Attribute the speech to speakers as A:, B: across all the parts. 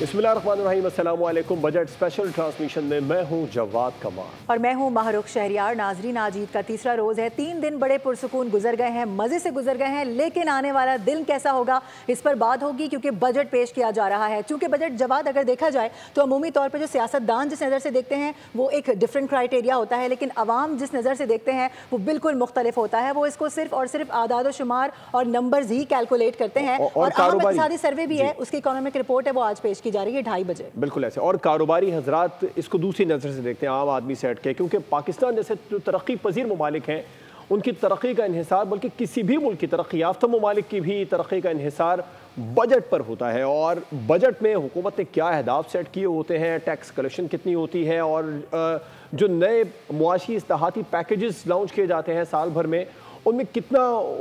A: बिस्मिल्लाहिर्रहमानिर्रहीम, अस्सलाम वालेकुम। बजट स्पेशल ट्रांसमिशन में मैं हूं जवाद कमार
B: और मैं हूं माहरुख शहरियार। नाजरीन, आज ईद का तीसरा रोज़ है। 3 दिन बड़े पुरसुकून गुजर गए हैं, मज़े से गुजर गए हैं, लेकिन आने वाला दिन कैसा होगा इस पर बात होगी, क्योंकि बजट पेश किया जा रहा है। चूँकि बजट जवाद अगर देखा जाए तो अमूमी तौर पर जो सियासतदान जिस नज़र से देखते हैं वो एक डिफरेंट क्राइटेरिया होता है, लेकिन अवाम जिस नज़र से देखते हैं वो बिल्कुल मुख्तलिफ होता है। वो इसको सिर्फ और सिर्फ आदाद शुमार और नंबर्स ही कैलकुलेट करते हैं। और अहम इक़्तिसादी सर्वे भी है, उसकी इकोनॉमिक रिपोर्ट है, वो आज पेश की जा रही है 2:30 बजे।
A: बिल्कुल ऐसे। और कारोबारी हजरात इसको दूसरी नज़र से देखते हैं, आम आदमी से हट के, क्योंकि पाकिस्तान जैसे जो तरक्की पजीर ममालिक हैं उनकी तरक्की का इन्हिसार, बल्कि किसी भी मुल्क की तरक्की याफ्ता ममालिक की भी तरक्की का इन्हिसार बजट पर होता है। और बजट में हुकूमत ने क्या अहदाफ सेट किए होते हैं, टैक्स कलेक्शन कितनी होती है, और जो नए मुआशी इस्लाहाती पैकेजेस लॉन्च किए जाते हैं साल भर में, उनमें कितना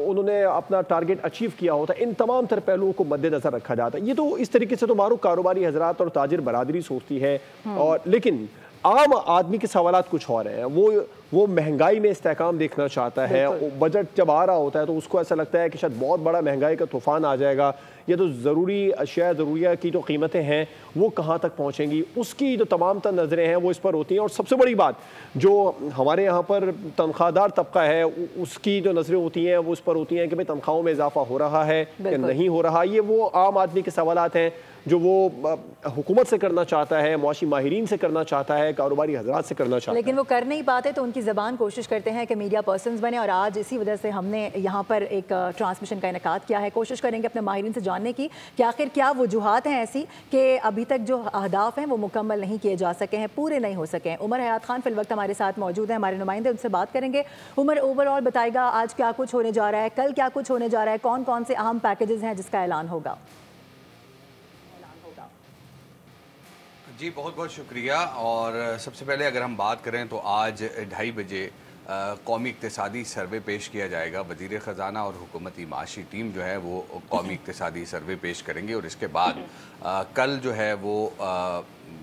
A: उन्होंने अपना टारगेट अचीव किया होता है, इन तमाम तर पहलुओं को मद्देनजर रखा जाता है। ये तो इस तरीके से तो मारूफ कारोबारी हजरात और ताजिर बरादरी सोचती है, और लेकिन आम आदमी के सवालात कुछ और हैं। वो महंगाई में इस्तेहकाम देखना चाहता है। बजट जब आ रहा होता है तो उसको ऐसा लगता है कि शायद बहुत बड़ा महंगाई का तूफान आ जाएगा, ये तो ज़रूरी अशिया ज़रूरिया की जो कीमतें हैं वो कहाँ तक पहुँचेंगी, उसकी जो तमाम तर नज़रें हैं वो इस पर होती हैं। और सबसे बड़ी बात जो हमारे यहाँ पर तनख्वाहदार तबका है उसकी जो नज़रें होती हैं वो इस पर होती हैं कि भाई तनख्वाहों में इजाफा हो रहा है या नहीं हो रहा। ये वो आम आदमी के सवालात हैं जो वो हुकूमत से करना चाहता है, मुआशी माहिरीन से करना चाहता है, कारोबारी हजरात से करना चाहता है,
B: लेकिन वो कर नहीं पाते, तो उनकी ज़बान कोशिश करते हैं कि मीडिया पर्सन्स बने। और आज इसी वजह से हमने यहाँ पर एक ट्रांसमिशन का इनेकाद किया है। कोशिश करेंगे अपने माहिरीन से जानने की कि आखिर क्या वजूहात हैं ऐसी कि अभी तक जो अहदाफ हैं वो मुकम्मल नहीं किए जा सके हैं, पूरे नहीं हो सके हैं। उमर हयात खान फिल वक्त हमारे साथ मौजूद हैं, हमारे नुमाइंदे, उनसे बात करेंगे। उमर, ओवरऑल बताएगा आज क्या कुछ होने जा रहा है, कल क्या कुछ होने जा रहा है, कौन कौन से अहम पैकेजेस हैं जिसका ऐलान होगा?
C: जी बहुत बहुत शुक्रिया। और सबसे पहले अगर हम बात करें तो आज 2:30 बजे कौमी इक्तिसादी सर्वे पेश किया जाएगा। वज़ीर ख़जाना और हुकूमती माशी टीम जो है वो कौमी इक्तिसादी सर्वे पेश करेंगे, और इसके बाद कल जो है वो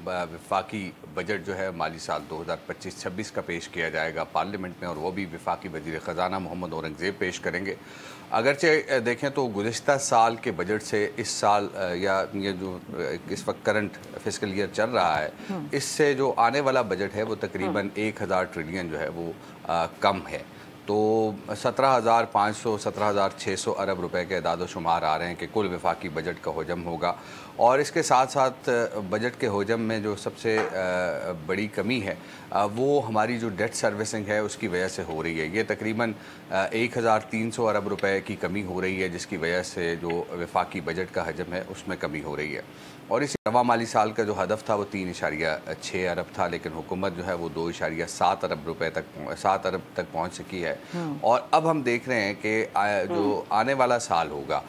C: वफाकी बजट जो है माली साल 2025-26 का पेश किया जाएगा पार्लियामेंट में, और वो भी वफाकी वज़ीर ख़जाना मोहम्मद औरंगज़ेब पेश करेंगे। अगरचे देखें तो गुज़िश्ता साल के बजट से इस साल या ये जो इस वक्त करंट फिस्कल ईयर चल रहा है, इससे जो आने वाला बजट है वो तकरीबन 1000 ट्रिलियन जो है वो कम है। तो 17,500 17,600 अरब रुपए के अदाद शुमार आ रहे हैं कि कुल वफाकी बजट का हजम होगा। और इसके साथ साथ बजट के हजम में जो सबसे बड़ी कमी है वो हमारी जो डेट सर्विसिंग है उसकी वजह से हो रही है। ये तकरीबन 1,300 अरब रुपए की कमी हो रही है, जिसकी वजह से जो वफाकी बजट का हजम है उसमें कमी हो रही है। और इसी रवा माली साल का जो हदफ था वो 3.6 अरब था, लेकिन हुकूमत जो है वो 2.7 अरब रुपए तक 7 अरब तक पहुँच सकी है। और अब हम देख रहे हैं कि जो आने वाला साल होगा,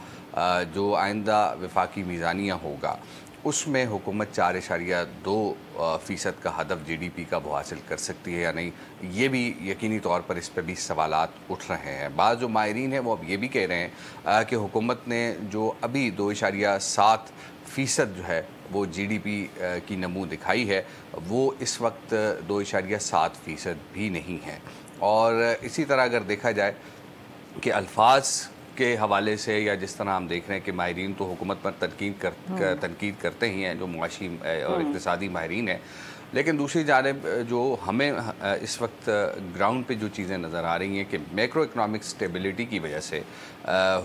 C: जो आइंदा वफाकी मीज़ानिया होगा, उसमें हुकूमत 4.2% का हदफ GDP का वो हासिल कर सकती है या नहीं, ये भी यकीनी तौर पर इस पर भी सवालात उठ रहे हैं। बाज़ जो माहिरीन हैं वो अब ये भी कह रहे हैं कि हुकूमत ने जो अभी 2.7% जो है वो GDP की नमू दिखाई है वो इस वक्त 2.7% भी नहीं है। और इसी तरह अगर देखा जाए कि अल्फाज के हवाले से, या जिस तरह हम देख रहे हैं कि माहिरीन तो हुकूमत पर तनकीद करते ही हैं जो मुआशी और इक़्तिसादी माहिरीन हैं, लेकिन दूसरी जानिब जो हमें इस वक्त ग्राउंड पे जो चीज़ें नज़र आ रही हैं कि मैक्रो इकनॉमिक स्टेबिलिटी की वजह से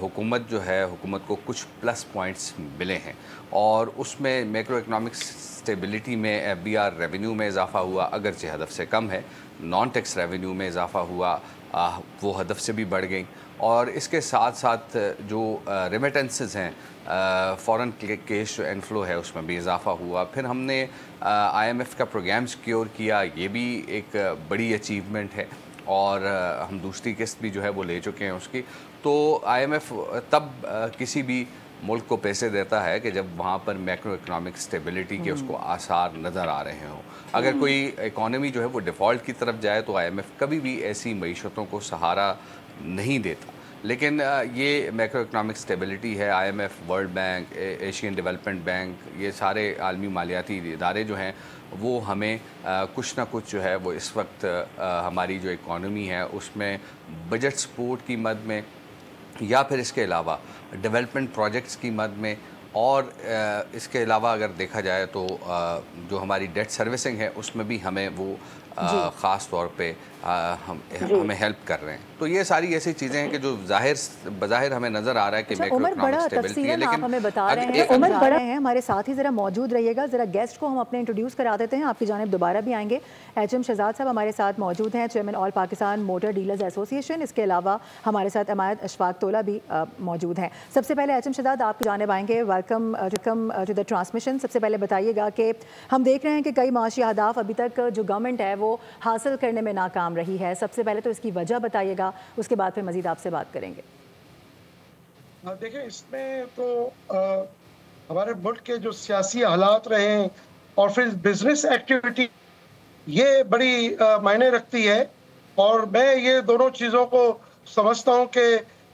C: हुकूमत जो है, हुकूमत को कुछ प्लस पॉइंट्स मिले हैं। और उसमें मैक्रो इकनॉमिक स्टेबिलिटी में FBR रेवेन्यू में इजाफ़ा हुआ, अगरचे हदफ से कम है। नॉन टैक्स रेवेन्यू में इजाफ़ा हुआ, वो हदफ से भी बढ़ गई। और इसके साथ साथ जो रेमिटेंसेस हैं, फ़ॉरेन कैश जो इनफ्लो है उसमें भी इजाफ़ा हुआ। फिर हमने IMF का प्रोग्राम सिक्योर किया, ये भी एक बड़ी अचीवमेंट है। और हम दूसरी किस्त भी जो है वो ले चुके हैं उसकी। तो IMF तब किसी भी मुल्क को पैसे देता है कि जब वहाँ पर मैक्रो इकनॉमिक स्टेबिलिटी के उसको आसार नज़र आ रहे हों। अगर कोई इकॉनमी जो है वो डिफ़ॉल्ट की तरफ जाए तो IMF कभी भी ऐसी मईशतों को सहारा नहीं देता। लेकिन ये मैक्रो इकनॉमिक स्टेबिलिटी है, IMF, world bank, Asian development bank, ये सारे आलमी मालियाती इदारे जो हैं वो हमें कुछ ना कुछ जो है वो इस वक्त हमारी जो इकॉनमी है उसमें बजट सपोर्ट की मद में या फिर इसके अलावा डेवलपमेंट प्रोजेक्ट्स की मद में और इसके अलावा अगर देखा जाए तो जो हमारी डेट सर्विसिंग है उसमें भी हमें वो ख़ास तौर पे हमें हेल्प कर रहे हैं। तो ये सारी ऐसी चीज़ें हैं कि जो बज़ाहिर हमें नज़र आ रहा है कि
B: मैक्रोइकोनॉमिक स्टेबिलिटी है, लेकिन हमें बता रहे हैं उमर बड़ा है हमारे साथ ही ज़रा मौजूद रहिएगा। ज़रा गेस्ट को हम अपने इंट्रोड्यूस करा देते हैं, आपकी जानिब दोबारा भी आएंगे। एचएम शहजाद साहब हमारे साथ मौजूद हैं, chairman all Pakistan motor dealers association. इसके अलावा हमारे साथ अमायत अशफाक तोला भी मौजूद हैं। सबसे पहले एचएम शहजाद आपकी जानिब आएंगे। Welcome to the transmission. सबसे पहले बताइएगा कि हम देख रहे हैं कि कई माशी अहदाफ अभी तक जो गवर्नमेंट है वो हासिल करने में नाकाम रही है। सबसे पहले तो इसकी वजह बताइएगा, उसके बाद फिर मजीद आपसे बात करेंगे।
D: देखिए, इसमें तो हमारे मुल्क के जो सियासी हालात रहे हैं और फिर बिजनेस एक्टिविटी, ये बड़ी मायने रखती है। और मैं ये दोनों चीज़ों को समझता हूँ कि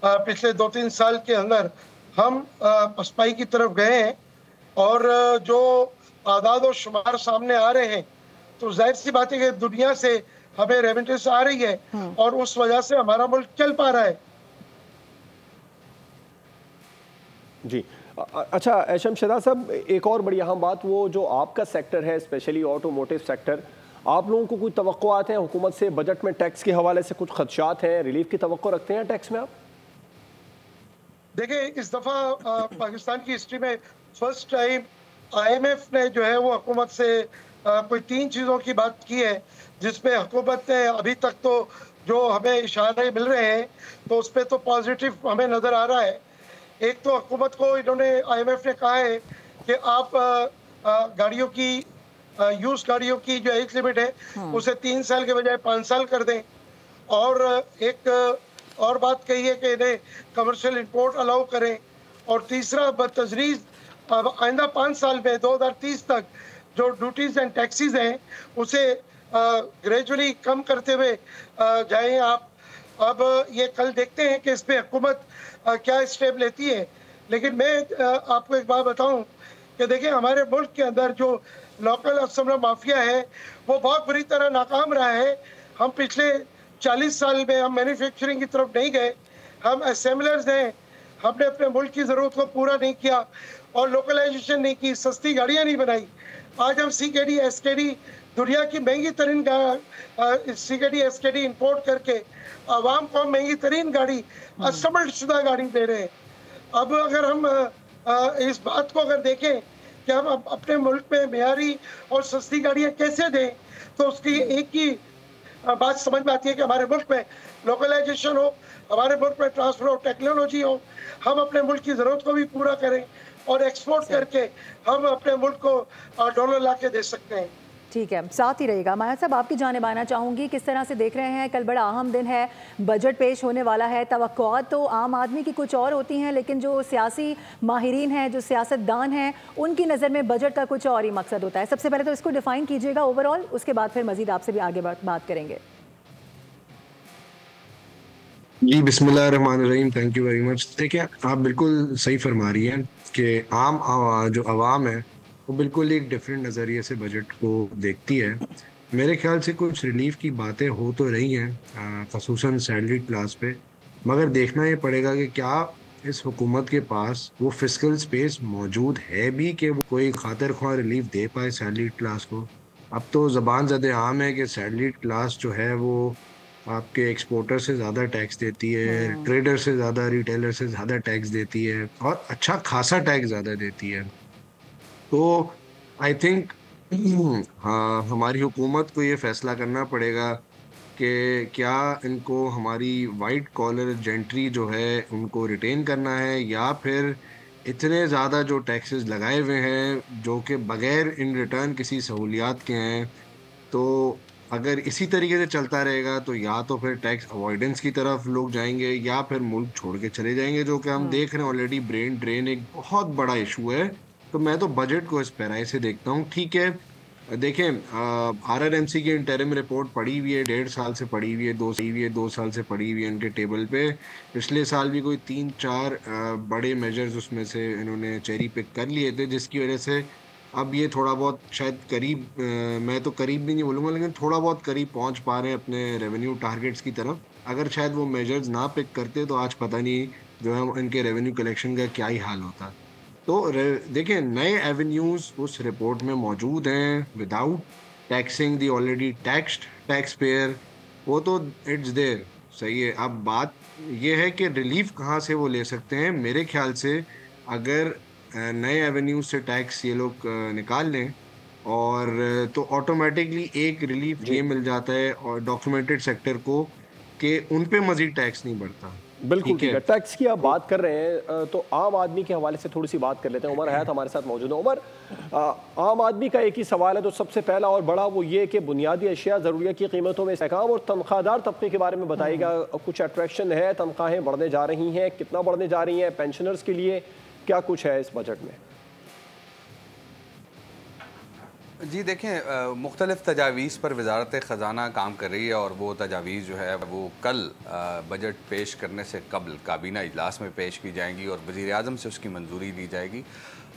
D: पिछले 2-3 साल के अंदर हम पसपाई की तरफ गए हैं और जो आदाद और शुमार सामने आ रहे हैं तो जाहिर सी बात है कि दुनिया से हमें रेमिटेंस आ रही है और उस वजह से हमारा मुल्क चल पा रहा है।
A: जी अच्छा एचएम शहजाद साहब, एक और बड़ी अहम बात, वो जो आपका सेक्टर है स्पेशली ऑटोमोटिव सेक्टर, आप लोगों को कोई तवक्कुआत हैं हुकूमत से? बजट में टैक्स के हवाले से कुछ खदशात हैं, रिलीफ की तवक्को रखते हैं टैक्स में आप?
D: देखिए, इस दफ़ा पाकिस्तान की हिस्ट्री में फर्स्ट टाइम IMF ने जो है वो हुकूमत से कोई 3 चीज़ों की बात की है, जिसमें हुकूमत ने अभी तक तो जो हमें इशारे मिल रहे हैं तो उस पर तो पॉजिटिव हमें नज़र आ रहा है। एक तो हुकूमत को इन्होंने IMF ने कहा है कि आप गाड़ियों की यूज गाड़ियों की जो एज लिमिट है उसे 3 साल के बजाय 5 साल कर दें। और एक और बात कही है कि इन्हें कमर्शियल इंपोर्ट अलाउ करें। और तीसरा बतजरीज आइंदा 5 साल में 2030 तक जो ड्यूटीज एंड टैक्सीज हैं उसे ग्रेजुअली कम करते हुए जाएं आप। अब ये कल देखते हैं कि इस पर हुकूमत क्या स्टेप लेती है। लेकिन मैं आपको एक बात बताऊं कि देखिए, हमारे मुल्क के अंदर जो लोकल असम्बली माफिया है वो बहुत बुरी तरह नाकाम रहा है। हम पिछले 40 साल में हम मैन्युफैक्चरिंग की तरफ नहीं गए, हम असेंबलर्स हैं। हमने अपने मुल्क की ज़रूरत को पूरा नहीं किया और लोकलाइजेशन नहीं की, सस्ती गाड़ियाँ नहीं बनाई। आज हम CKD SKD दुनिया की महंगी तरीन CKD SKD इंपोर्ट करके आवाम को महंगी तरीन गाड़ी, असेंबल्ड शुदा गाड़ी दे रहे हैं। अब अगर हम इस बात को अगर देखें कि हम अपने मुल्क में मेयारी और सस्ती गाड़ियाँ कैसे दें, तो उसकी एक ही बात समझ में आती है कि हमारे मुल्क में लोकलाइजेशन हो, हमारे मुल्क में ट्रांसफर ऑफ टेक्नोलॉजी हो, हम अपने मुल्क की ज़रूरत को भी पूरा करें और एक्सपोर्ट करके हम अपने मुल्क को डॉलर ला के दे सकते हैं।
B: ठीक है, साथ ही रहेगा। माया साहब, आपकी जानिब आना चाहूँगी, किस तरह से देख रहे हैं, कल बड़ा अहम दिन है, बजट पेश होने वाला है। तवक्कुआत तो आम आदमी की कुछ और होती हैं, लेकिन जो सियासी माहिरीन हैं, जो सियासतदान हैं, उनकी नज़र में बजट का कुछ और ही मकसद होता है। सबसे पहले तो इसको डिफ़ाइन कीजिएगा ओवरऑल, उसके बाद फिर मज़ीद आपसे भी आगे बात करेंगे।
E: जी बिस्मिल्लाहिर्रहमानिर्रहीम, थैंक यू वेरी मच। देखिए, आप बिल्कुल सही फरमा रही हैं कि आम जो आवाम है वो बिल्कुल एक डिफरेंट नज़रिए से बजट को देखती है। मेरे ख्याल से कुछ रिलीफ की बातें हो तो रही हैं, ख़ुसूसन सैलरी क्लास पे, मगर देखना ये पड़ेगा कि क्या इस हुकूमत के पास वो फिस्कल स्पेस मौजूद है भी कि वो कोई खातिर ख्वाह रिलीफ दे पाए सैलरी क्लास को। अब तो ज़बान ज़द आम है कि सैलरी क्लास जो है वो आपके एक्सपोर्टर से ज़्यादा टैक्स देती है, ट्रेडर से ज़्यादा, रिटेलर से ज़्यादा टैक्स देती है और अच्छा खासा टैक्स ज़्यादा देती है। तो आई थिंक हाँ, हमारी हुकूमत को ये फैसला करना पड़ेगा कि क्या इनको हमारी वाइट कॉलर जेंट्री जो है उनको रिटेन करना है, या फिर इतने ज़्यादा जो टैक्सेस लगाए हुए हैं जो कि बगैर इन रिटर्न किसी सहूलियात के हैं। तो अगर इसी तरीके से चलता रहेगा तो या तो फिर टैक्स अवॉइडेंस की तरफ लोग जाएंगे या फिर मुल्क छोड़ के चले जाएंगे, जो कि हम देख रहे हैं ऑलरेडी। ब्रेन ड्रेन एक बहुत बड़ा इशू है। तो मैं तो बजट को इस पैराई से देखता हूँ। ठीक है, देखें, RRMC की इंटरिम रिपोर्ट पड़ी हुई है, 1.5 साल से पड़ी हुई है, 2 साल से पड़ी हुई है इनके टेबल पे। पिछले साल भी कोई 3-4 बड़े मेजर्स उसमें से इन्होंने चेरी पिक कर लिए थे, जिसकी वजह से अब ये थोड़ा बहुत शायद करीब, मैं तो करीब भी नहीं बोलूँगा, लेकिन थोड़ा बहुत करीब पहुँच पा रहे हैं अपने रेवेन्यू टारगेट्स की तरफ। अगर शायद वो मेजर्स ना पिक करते तो आज पता नहीं जो है इनके रेवेन्यू कलेक्शन का क्या ही हाल होता। तो देखिए नए एवेन्यूज उस रिपोर्ट में मौजूद हैं विदाउट टैक्सिंग दी ऑलरेडी टैक्स्ड टैक्स पेयर, वो तो इट्स देयर। सही है। अब बात ये है कि रिलीफ कहाँ से वो ले सकते हैं। मेरे ख्याल से अगर नए एवेन्यूज से टैक्स ये लोग निकाल लें और तो ऑटोमेटिकली एक रिलीफ ये मिल जाता है और डॉक्यूमेंटेड सेक्टर को कि उन पे मजीद टैक्स नहीं बढ़ता।
A: बिल्कुल ठीक है। टैक्स की आप बात कर रहे हैं तो आम आदमी के हवाले से थोड़ी सी बात कर लेते हैं। उमर हयात हमारे साथ मौजूद है। उमर, आम आदमी का एक ही सवाल है तो सबसे पहला और बड़ा वो ये कि बुनियादी अशिया ज़रूरिया की कीमतों में इस्तेहकाम और तनख्वाहदार तबके के बारे में बताइएगा। कुछ अट्रैक्शन है, तनख्वाहें बढ़ने जा रही हैं, कितना बढ़ने जा रही हैं, पेंशनर्स के लिए क्या कुछ है इस बजट में?
C: जी देखें, मुख्तलिफ तजावीज़ पर वजारत ख़जाना काम कर रही है और वो तजावीज़ जो है वो कल बजट पेश करने से कबल काबीना इजलास में पेश की जाएंगी और वज़ीर आज़म से उसकी मंजूरी दी जाएगी।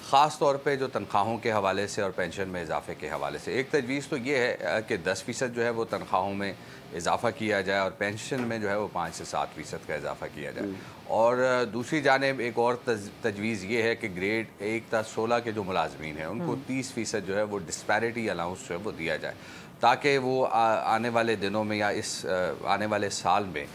C: ख़ास तौर पे जो तनख्वाहों के हवाले से और पेंशन में इजाफे के हवाले से एक तजवीज़ तो ये है कि 10% जो है वो तनख्वाहों में इजाफ़ा किया जाए और पेंशन में जो है वो 5 से 7% का इजाफा किया जाए। और दूसरी जानिब एक और तजवीज़ ये है कि ग्रेड 1 ta 16 के जो मुलाजमीन हैं उनको 30% जो है वो डिस्पैरिटी अलाउंस जो है वो दिया जाए ताकि वो आने वाले दिनों में या इस आने वाले साल में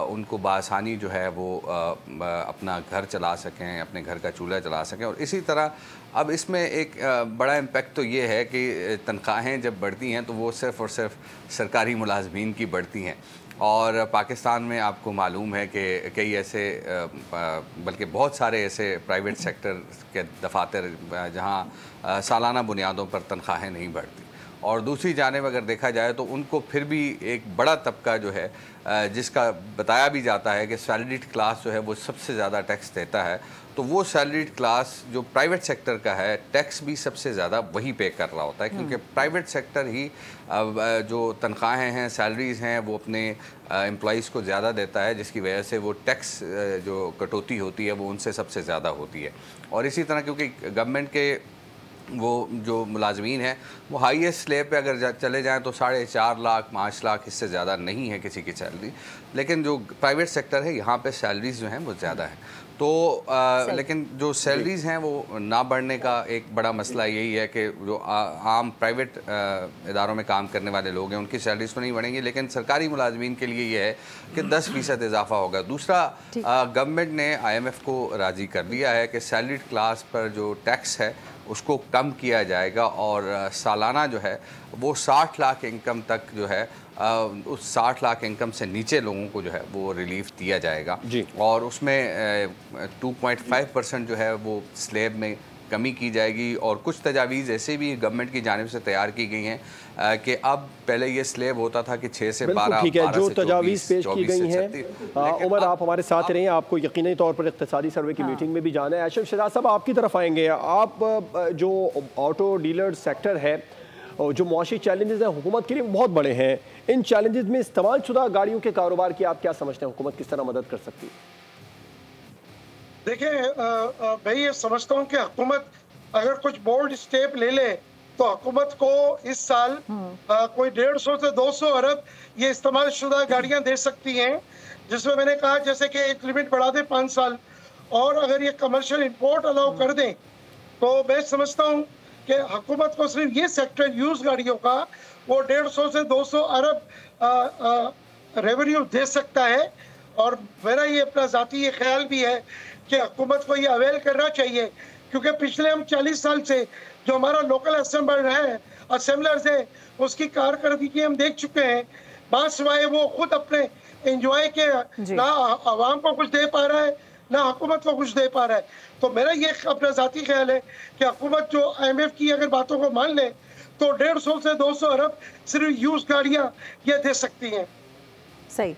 C: उनको बआसानी जो है वो अपना घर चला सकें, अपने घर का चूल्हा चला सकें। और इसी तरह अब इसमें एक बड़ा इम्पेक्ट तो ये है कि तनख्वाहें जब बढ़ती हैं तो वो सिर्फ़ और सिर्फ सरकारी मुलाजमीन की बढ़ती हैं और पाकिस्तान में आपको मालूम है कि कई ऐसे बल्कि बहुत सारे ऐसे प्राइवेट सेक्टर के दफातर जहाँ सालाना बुनियादों पर तनख्वाहें नहीं बढ़ती। और दूसरी जानिब अगर देखा जाए तो उनको फिर भी एक बड़ा तबका जो है जिसका बताया भी जाता है कि सैलरीड क्लास जो है वो सबसे ज़्यादा टैक्स देता है, तो वो सैलरीड क्लास जो प्राइवेट सेक्टर का है टैक्स भी सबसे ज़्यादा वही पे कर रहा होता है क्योंकि प्राइवेट सेक्टर ही जो तनख्वाहें हैं, सैलरीज़ हैं वो अपने एम्प्लॉइज़ को ज़्यादा देता है, जिसकी वजह से वो टैक्स जो कटौती होती है वो उनसे सबसे ज़्यादा होती है। और इसी तरह क्योंकि गवर्नमेंट के वो जो मुलाजमीन हैं वो हाईएस्ट स्लेब पे अगर चले जाएं तो 4.5 लाख 5 लाख इससे ज़्यादा नहीं है किसी की सैलरी, लेकिन जो प्राइवेट सेक्टर है यहाँ पे सैलरीज जो हैं वो ज़्यादा हैं। तो लेकिन जो सैलरीज हैं वो ना बढ़ने का एक बड़ा मसला यही है कि जो आम प्राइवेट इदारों में काम करने वाले लोग हैं उनकी सैलरीज तो नहीं बढ़ेंगी, लेकिन सरकारी मुलाजमीन के लिए ये है कि 10% इजाफा होगा। दूसरा, गवर्नमेंट ने IMF को राज़ी कर दिया है कि सैलरीड क्लास पर जो टैक्स है उसको कम किया जाएगा और सालाना जो है वो 60 लाख इनकम तक जो है उस 60 लाख इनकम से नीचे लोगों को जो है वो रिलीफ दिया जाएगा और उसमें 2.5% जो है वो स्लेब में कमी की जाएगी। और कुछ तजावीज़ ऐसे भी गवर्नमेंट की जानिब से तैयार की गई हैं कि अब पहले ये स्लेब होता था कि 6 से 12
A: ठीक है, जो तजावीज़ पेश की गई हैं। उमर, आप हमारे साथ रहिए, आपको यकीनी तौर पर इक़्तिसादी सर्वे की मीटिंग में भी जाना है। आशिफ शहजाद साहब, आपकी तरफ आएंगे। आप जो ऑटो डीलर सेक्टर है, जो मुआशी चैलेंजेस हैं हुकूमत के लिए बहुत बड़े हैं, इन चैलेंजेस में इस्तेमाल शुदा गाड़ियों के कारोबार की आप क्या समझते हैं, हुकूमत किस तरह मदद कर सकती है?
D: देखिए, मैं ये समझता हूँ कि हुकूमत अगर कुछ बोल्ड स्टेप ले ले तो हुकूमत को इस साल कोई 150 से 200 अरब ये इस्तेमाल शुदा गाड़ियाँ दे सकती हैं, जिसमें मैंने कहा जैसे कि एक लिमिट बढ़ा दे 5 साल और अगर ये कमर्शियल इंपोर्ट अलाउ कर दें तो मैं समझता हूँ कि हुकूमत को सिर्फ ये सेक्टर यूज गाड़ियों का वो 150 से 200 अरब रेवेन्यू दे सकता है। और मेरा ये अपना ज़ाती ये ख्याल भी है कि हुकूमत को ये अवेल करना चाहिए क्योंकि पिछले हम 40 साल से जो हमारा लोकल असेंबलर्स है उसकी कारकर्दगी हम देख चुके हैं। बासिवाए वो खुद अपने एंजॉय के ना आवाम को कुछ दे पा रहा है ना हुकूमत को कुछ दे पा रहा है। तो मेरा ये अपना ज़ाती ख्याल है कि हुकूमत जो IMF की अगर बातों को मान ले तो 150 से 200 अरब सिर्फ यूज गाड़ियाँ ये दे सकती हैं।
B: सही,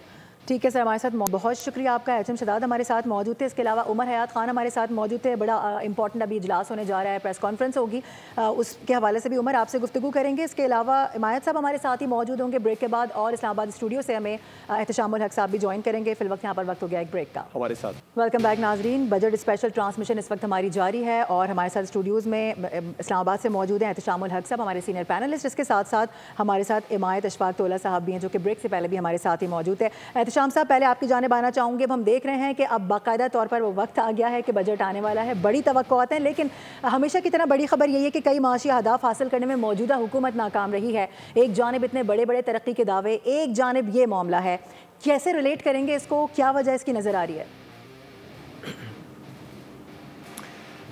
B: ठीक है सर, हमारे साथ बहुत शुक्रिया आपका। HM शहजाद हमारे साथ मौजूद थे, इसके अलावा उमर हयात खान हमारे साथ मौजूद थे। बड़ा इंपॉर्टेंट अभी इजलास होने जा रहा है, प्रेस कॉन्फ्रेंस होगी, उसके हवाले से भी उमर आपसे गुफ्तगू करेंगे। इसके अलावा इमायत साहब हमारे साथ ही मौजूद होंगे ब्रेक के बाद और इस्लामाबाद स्टूडियो से हमें एहतशामुल हक साहब भी ज्वाइन करेंगे। फिल वक्त यहाँ पर वक्त हो गया एक ब्रेक का, हमारे साथ। वेलकम बैक नाजरीन, बजट स्पेशल ट्रांसमिशन इस वक्त हमारी जारी है और हमारे साथ स्टूडियोज़ में इस्लामाबाद से मौजूद हैं एहतशामुल हक साहब, हमारे सीनियर पैनलिस्ट। इसके साथ साथ हमारे साथ इमायत अशफाक तोला साहब भी हैं जो कि ब्रेक से पहले भी हमारे साथ ही मौजूद है। शाम साहब, पहले आपकी जानिब आना चाहूँगी। अब हम देख रहे हैं कि अब बाकायदा तौर पर वो वक्त आ गया है कि बजट आने वाला है, बड़ी तवक्कुआत हैं, लेकिन हमेशा की तरह बड़ी खबर यही है कि कई माशी अहदाफ हासिल करने में मौजूदा हुकूमत नाकाम रही है। एक जानिब इतने बड़े बड़े तरक्की के दावे, एक जानिब ये मामला है, कैसे रिलेट करेंगे इसको, क्या वजह इसकी नज़र आ रही है?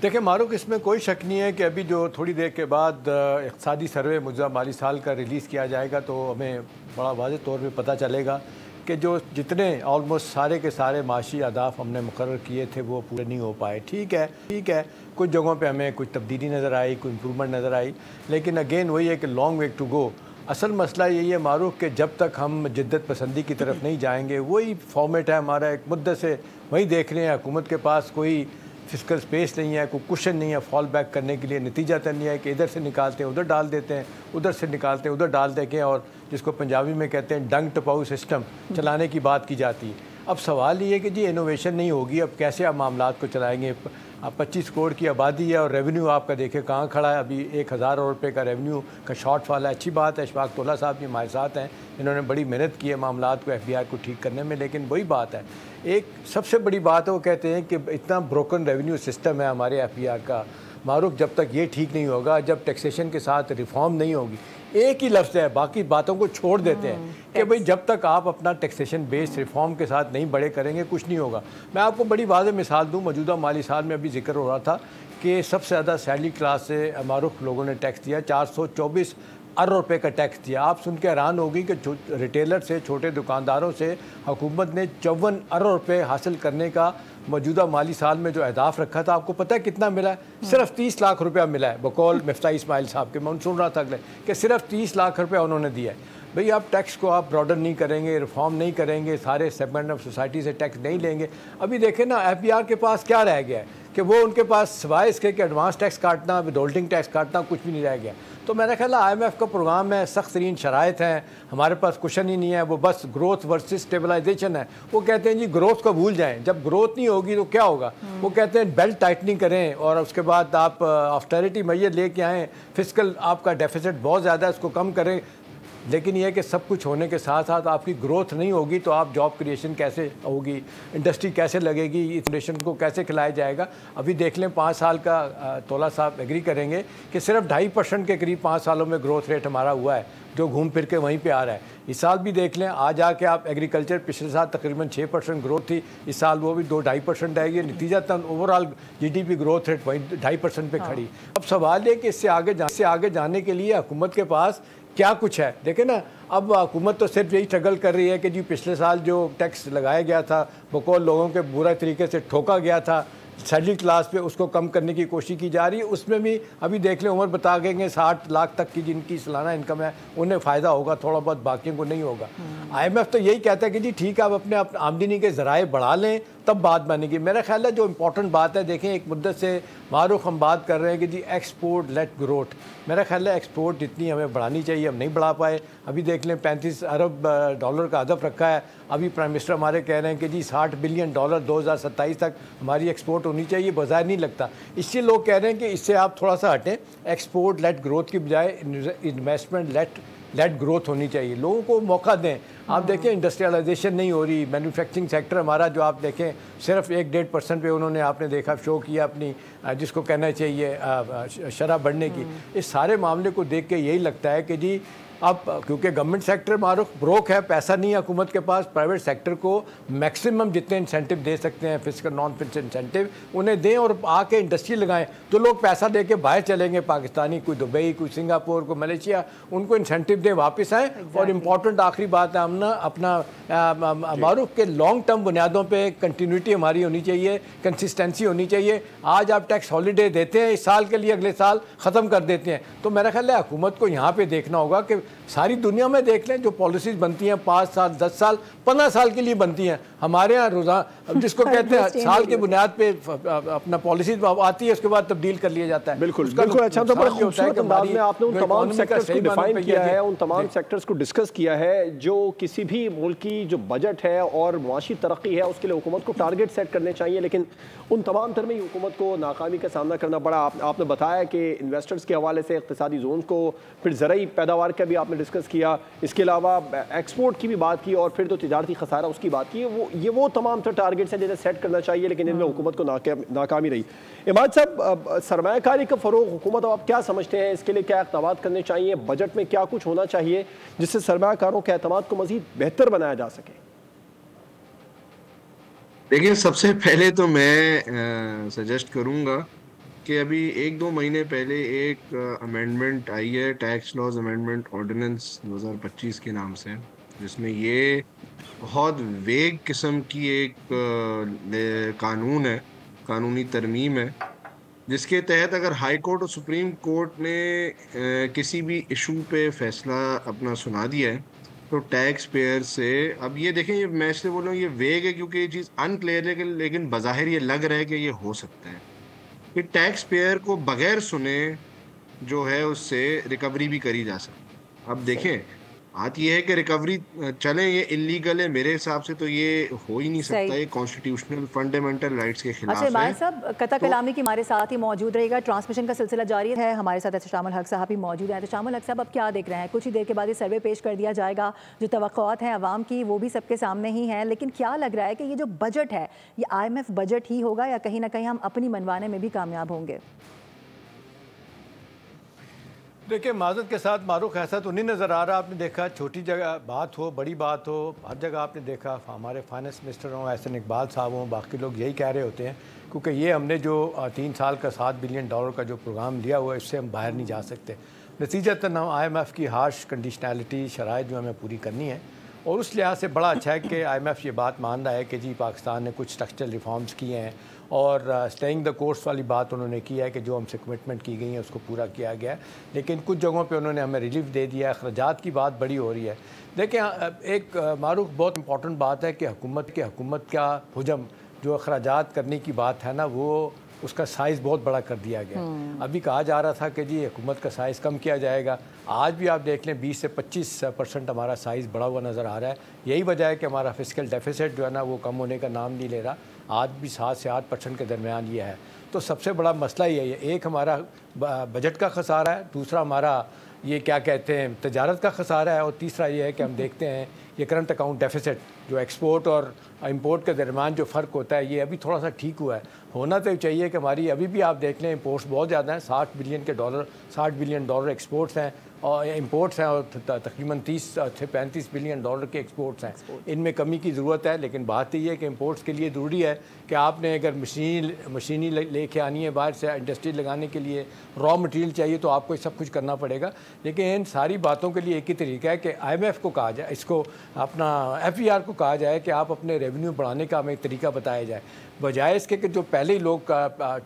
F: देखिए मारूक, इसमें कोई शक नहीं है कि अभी जो थोड़ी देर के बाद इक़्तिसादी सर्वे मौजूदा माली साल का रिलीज़ किया जाएगा तो हमें बड़ा वाज़ेह तौर पे पता चलेगा कि जो जितने ऑलमोस्ट सारे के सारे माशी अहदाफ हमने मुकर्रर किए थे वो पूरे नहीं हो पाए। ठीक है, कुछ जगहों पे हमें कुछ तब्दीली नज़र आई, कुछ इम्प्रूवमेंट नज़र आई, लेकिन अगेन वही है कि लॉन्ग वे टू गो। असल मसला यही है मारूफ कि जब तक हम जिद्दत पसंदी की तरफ नहीं जाएंगे, वही फॉर्मेट है हमारा, एक मुद्दत से वही देख रहे हैं। हुकूमत के पास कोई फिजिकल स्पेस नहीं है, कोई कुशन नहीं है फॉल बैक करने के लिए। नतीजातन नहीं है कि इधर से निकालते हैं उधर डाल देते हैं, उधर से निकालते हैं उधर डाल देते हैं, और जिसको पंजाबी में कहते हैं डंग टपाऊ सिस्टम चलाने की बात की जाती है। अब सवाल ये है कि जी इनोवेशन नहीं होगी, अब कैसे आप मामलात को चलाएंगे? अब 25 करोड़ की आबादी है और रेवेन्यू आपका देखें कहाँ खड़ा है। अभी 1000 रुपये का रेवेन्यू का शॉर्टफॉल है। अच्छी बात है, इशफाक तौला साहब भी हमारे साथ हैं, इन्होंने बड़ी मेहनत की है मामलात को FBI को ठीक करने में। लेकिन वही बात है, एक सबसे बड़ी बात है वो कहते हैं कि इतना ब्रोकन रेवेन्यू सिस्टम है हमारे FBI का मारूफ, जब तक ये ठीक नहीं होगा, जब टैक्सेशन के साथ रिफॉर्म नहीं होगी, एक ही लफ्ज़ है, बाकी बातों को छोड़ देते हैं कि भाई जब तक आप अपना टैक्सेशन बेस्ड रिफॉर्म के साथ नहीं बड़े करेंगे कुछ नहीं होगा। मैं आपको बड़ी वाज़ेह मिसाल दूं, मौजूदा माली साल में अभी जिक्र हो रहा था कि सबसे ज़्यादा सैलरी क्लास से मारूफ लोगों ने टैक्स दिया, 424 अरब रुपये का टैक्स दिया। आप सुन के हैरान होगी कि रिटेलर से, छोटे दुकानदारों से हुकूमत ने 54 अरब रुपये हासिल करने का मौजूदा माली साल में जो अहदाफ रखा था, आपको पता है कितना मिला है? सिर्फ 30 लाख रुपया मिला है। बकौल मिफ्ता इस्माइल साहब के, मैं सुन रहा था कि सिर्फ 30 लाख रुपया उन्होंने दिया है। भाई आप टैक्स को आप ब्रॉडन नहीं करेंगे, रिफॉर्म नहीं करेंगे, सारे सेगमेंट ऑफ सोसाइटी से टैक्स नहीं लेंगे। अभी देखें ना FBR के पास क्या रह गया है कि वो उनके पास सिवाय इसके कि एडवांस टैक्स काटना, विदहोल्डिंग टैक्स काटना, कुछ भी नहीं रह गया। तो मेरा ख्याल है IMF का प्रोग्राम है, सख्त तरीन शराइत हैं, हमारे पास कुशन ही नहीं है, वो बस ग्रोथ वर्सेस स्टेबलाइजेशन है। वो कहते हैं जी ग्रोथ को भूल जाएं, जब ग्रोथ नहीं होगी तो क्या होगा? वो कहते हैं बेल्ट टाइटनिंग करें और उसके बाद आप ऑस्टेरिटी मेजर लेके आएँ, फिजिकल आपका डेफिसिट बहुत ज़्यादा है उसको कम करें। लेकिन यह है कि सब कुछ होने के साथ साथ आपकी ग्रोथ नहीं होगी तो आप जॉब क्रिएशन कैसे होगी, इंडस्ट्री कैसे लगेगी, इस नेशन को कैसे खिलाया जाएगा? अभी देख लें 5 साल का, तौला साहब एग्री करेंगे कि सिर्फ 2.5% के करीब 5 सालों में ग्रोथ रेट हमारा हुआ है, जो घूम फिर के वहीं पे आ रहा है। इस साल भी देख लें, आज आके आप एग्रीकल्चर पिछले साल तकरीबन 6% ग्रोथ थी, इस साल वो भी 2-2.5% आएगी। नतीजतन ओवरऑल GDP ग्रोथ रेट वहीं 2.5% पे खड़ी। अब सवाल ये कि इससे आगे जाने के लिए हुकूमत के पास क्या कुछ है? देखें ना, अब हुकूमत तो सिर्फ यही स्ट्रगल कर रही है कि जी पिछले साल जो टैक्स लगाया गया था, बकौल लोगों के बुरा तरीके से ठोका गया था सैलरी क्लास पे, उसको कम करने की कोशिश की जा रही है। उसमें भी अभी देख लें, उम्र बता गए 60 लाख तक की जिनकी सालाना इनकम है उन्हें फ़ायदा होगा, थोड़ा बहुत बाकियों को नहीं होगा। IMF तो यही कहता है कि जी ठीक है, आप अपने आमदनी के ज़राए बढ़ा लें तब बात बनेगी। मेरा ख्याल है जो इम्पोर्टेंट बात है, देखें एक मुद्दत से मारूफ हम बात कर रहे हैं कि जी एक्सपोर्ट लेट ग्रोथ। मेरा ख्याल है एक्सपोर्ट जितनी हमें बढ़ानी चाहिए हम नहीं बढ़ा पाए। अभी देख लें 35 अरब डॉलर का हदफ रखा है, अभी प्राइम मिनिस्टर हमारे कह रहे हैं कि जी $60 बिलियन 2027 तक हमारी एक्सपोर्ट होनी चाहिए। बाजार नहीं लगता, इसलिए लोग कह रहे हैं कि इससे आप थोड़ा सा हटें, एक्सपोर्ट लेट ग्रोथ की बजाय इन्वेस्टमेंट लेट ग्रोथ होनी चाहिए। लोगों को मौका दें। आप देखें इंडस्ट्रियलाइजेशन नहीं हो रही, मैन्युफैक्चरिंग सेक्टर हमारा जो आप देखें सिर्फ 1-1.5% पे उन्होंने आपने देखा शो किया अपनी जिसको कहना चाहिए शरह बढ़ने की। इस सारे मामले को देख के यही लगता है कि जी अब क्योंकि गवर्नमेंट सेक्टर मारूफ ब्रोक है, पैसा नहीं है हुकूमत के पास, प्राइवेट सेक्टर को मैक्सिमम जितने इंसेंटिव दे सकते हैं, फिजिकल नॉन फिजिकल इंसेंटिव उन्हें दें और आके इंडस्ट्री लगाएं। जो लोग पैसा दे के बाहर चलेंगे, पाकिस्तानी, कोई दुबई, कोई सिंगापुर, कोई मलेशिया, उनको इंसेंटिव दें, वापस आएँ। और इम्पॉर्टेंट आखिरी बात है, हम ना अपना मारूफ के लॉन्ग टर्म बुनियादों पर कंटिन्यूटी हमारी होनी चाहिए, कंसिस्टेंसी होनी चाहिए। आज आप टैक्स हॉलीडे देते हैं इस साल के लिए, अगले साल ख़त्म कर देते हैं। तो मेरा ख्याल है हुकूमत को यहाँ पर देखना होगा कि सारी दुनिया में देख लें जो पॉलिसीज़ बनती हैं 5 साल, 10 साल, 15 साल के लिए बनती हैं। हमारे यहाँ रोजाना जिसको कहते हैं साल की बुनियाद पे अपना पॉलिसी आती है, उसके बाद तब्दील कर लिया जाता है।
A: बिल्कुल बिल्कुल, अच्छा तो बड़ा खूबसूरत अंदाज में आपने उन तमाम सेक्टर्स को डिफाइन किया है, उन तमाम सेक्टर्स को डिस्कस किया है जो किसी भी मुल्क की जो बजट है और मुआशी तरक्की है उसके लिए हुकूमत को टारगेट सेट करने चाहिए, लेकिन उन तमाम तरह में हुकूमत को नाकामी का सामना करना पड़ा। आपने बताया कि इन्वेस्टर्स के हवाले से इक़्तिसादी जोन को, फिर ज़राई पैदावार का भी आपने डिस्कस किया, इसके अलावा एक्सपोर्ट की भी बात की और फिर तो तिजारती खसारा उसकी बात की। वो तमाम तरह टारगेट्स हैं जिन्हें सेट करना चाहिए, लेकिन इनमें हुकूमत को नाकामी रही। इमाद साहब, सरमायाकारी का फ़रोग़ हुकूमत आप क्या समझते हैं, इसके लिए क्या इक़दाम करने चाहिए, बजट में क्या कुछ होना चाहिए जिससे सरमायाकारों के एतमाद को मज़ीद बेहतर बनाया जा सके?
E: देखिए, सबसे पहले तो मैं सजेस्ट करूंगा कि अभी 1-2 महीने पहले एक अमेंडमेंट आई है, टैक्स लॉज अमेंडमेंट ऑर्डिनेंस 2025 के नाम से, जिसमें ये बहुत वेग किस्म की एक कानून है, कानूनी तरमीम है, जिसके तहत अगर हाई कोर्ट और सुप्रीम कोर्ट ने किसी भी इशू पे फैसला अपना सुना दिया है तो टैक्स पेयर से, अब ये देखें, ये मैं इसलिए बोल रहा हूँ ये वेग है क्योंकि ये चीज़ अनक्लियर है, लेकिन बज़ाहिर ये लग रहा है कि ये हो सकता है कि टैक्स पेयर को बगैर सुने जो है उससे रिकवरी भी करी जा सकती। अब देखें, बात ये है कि रिकवरी चले, ये इलीगल है, मेरे हिसाब से तो ये हो ही नहीं सकता, ये कॉन्स्टिट्यूशनल फंडामेंटल राइट्स के खिलाफ है।
B: अच्छा साहब, कता कलामी की हमारे साथ ही मौजूद रहेगा, ट्रांसमिशन का सिलसिला जारी है। हमारे साथ एहतशामुल हक साहब भी मौजूद हैं। एहतशामुल हक साहब, अब क्या देख रहे हैं? कुछ ही देर के बाद ये सर्वे पेश कर दिया जाएगा, जो तवक्कुआत हैं अवाम की वो भी सबके सामने ही हैं, लेकिन क्या लग रहा है कि ये जो बजट है ये IMF बजट ही होगा या कहीं ना कहीं हम अपनी मनवाने में भी कामयाब होंगे?
F: देखिए, माजरत के साथ मारूख ऐसा तो नहीं नज़र आ रहा। आपने देखा छोटी जगह बात हो, बड़ी बात हो, हर जगह आपने देखा हमारे फाइनेंस मिनिस्टर हों, एहसन इकबाल साहब हों, बाकी लोग यही कह रहे होते हैं क्योंकि ये हमने जो 3 साल का $7 बिलियन का जो प्रोग्राम लिया हुआ है इससे हम बाहर नहीं जा सकते। नतीजतन हम IMF की हार्श कंडीशनैलिटी शराइत जो हमें पूरी करनी है, और उस लिहाज से बड़ा अच्छा है कि IMF ये बात मान रहा है कि जी पाकिस्तान ने कुछ स्ट्रक्चरल रिफॉर्म्स किए हैं और स्टेइंग द कोर्स वाली बात उन्होंने की है कि जो हमसे कमिटमेंट की गई है उसको पूरा किया गया है, लेकिन कुछ जगहों पे उन्होंने हमें रिलीफ दे दिया है। अखराजात की बात बड़ी हो रही है। देखिए, एक मारूफ बहुत इंपॉर्टेंट बात है कि हुकूमत का हुजम जो अखराजात करने की बात है ना, वो उसका साइज़ बहुत बड़ा कर दिया गया। अभी कहा जा रहा था कि जी हुकूमत का साइज़ कम किया जाएगा, आज भी आप देख लें 20 से 25% हमारा साइज़ बढ़ा हुआ नज़र आ रहा है। यही वजह है कि हमारा फिस्कल डेफिसिट जो है ना वो कम होने का नाम नहीं ले रहा, आज भी 7 से 8% के दरमियान ये है। तो सबसे बड़ा मसला ये है, एक हमारा बजट का खसारा है, दूसरा हमारा ये क्या कहते हैं तजारत का खसारा है, और तीसरा ये है कि हम देखते हैं ये करंट अकाउंट डेफिसिट जो एक्सपोर्ट और इंपोर्ट के दरमियान जो फ़र्क होता है ये अभी थोड़ा सा ठीक हुआ है। होना तो चाहिए कि हमारी अभी भी आप देख लें इंपोर्ट्स बहुत ज़्यादा हैं, $60 बिलियन एक्सपोर्ट्स हैं और इंपोर्ट्स हैं, और तकरीबन 30 से 35 बिलियन डॉलर के एक्सपोर्ट्स हैं। इनमें कमी की ज़रूरत है, लेकिन बात ये है कि इंपोर्ट्स के लिए ज़रूरी है कि आपने अगर मशीनी लेके आनी है बाहर से, इंडस्ट्री लगाने के लिए रॉ मटेरियल चाहिए तो आपको सब कुछ करना पड़ेगा। लेकिन इन सारी बातों के लिए एक ही तरीका है कि IMF को कहा जाए, इसको अपना FER को कहा जाए कि आप अपने रेवेन्यू बढ़ाने का हमें तरीका बताया जाए, बजाय इसके कि जो पहले ही लोग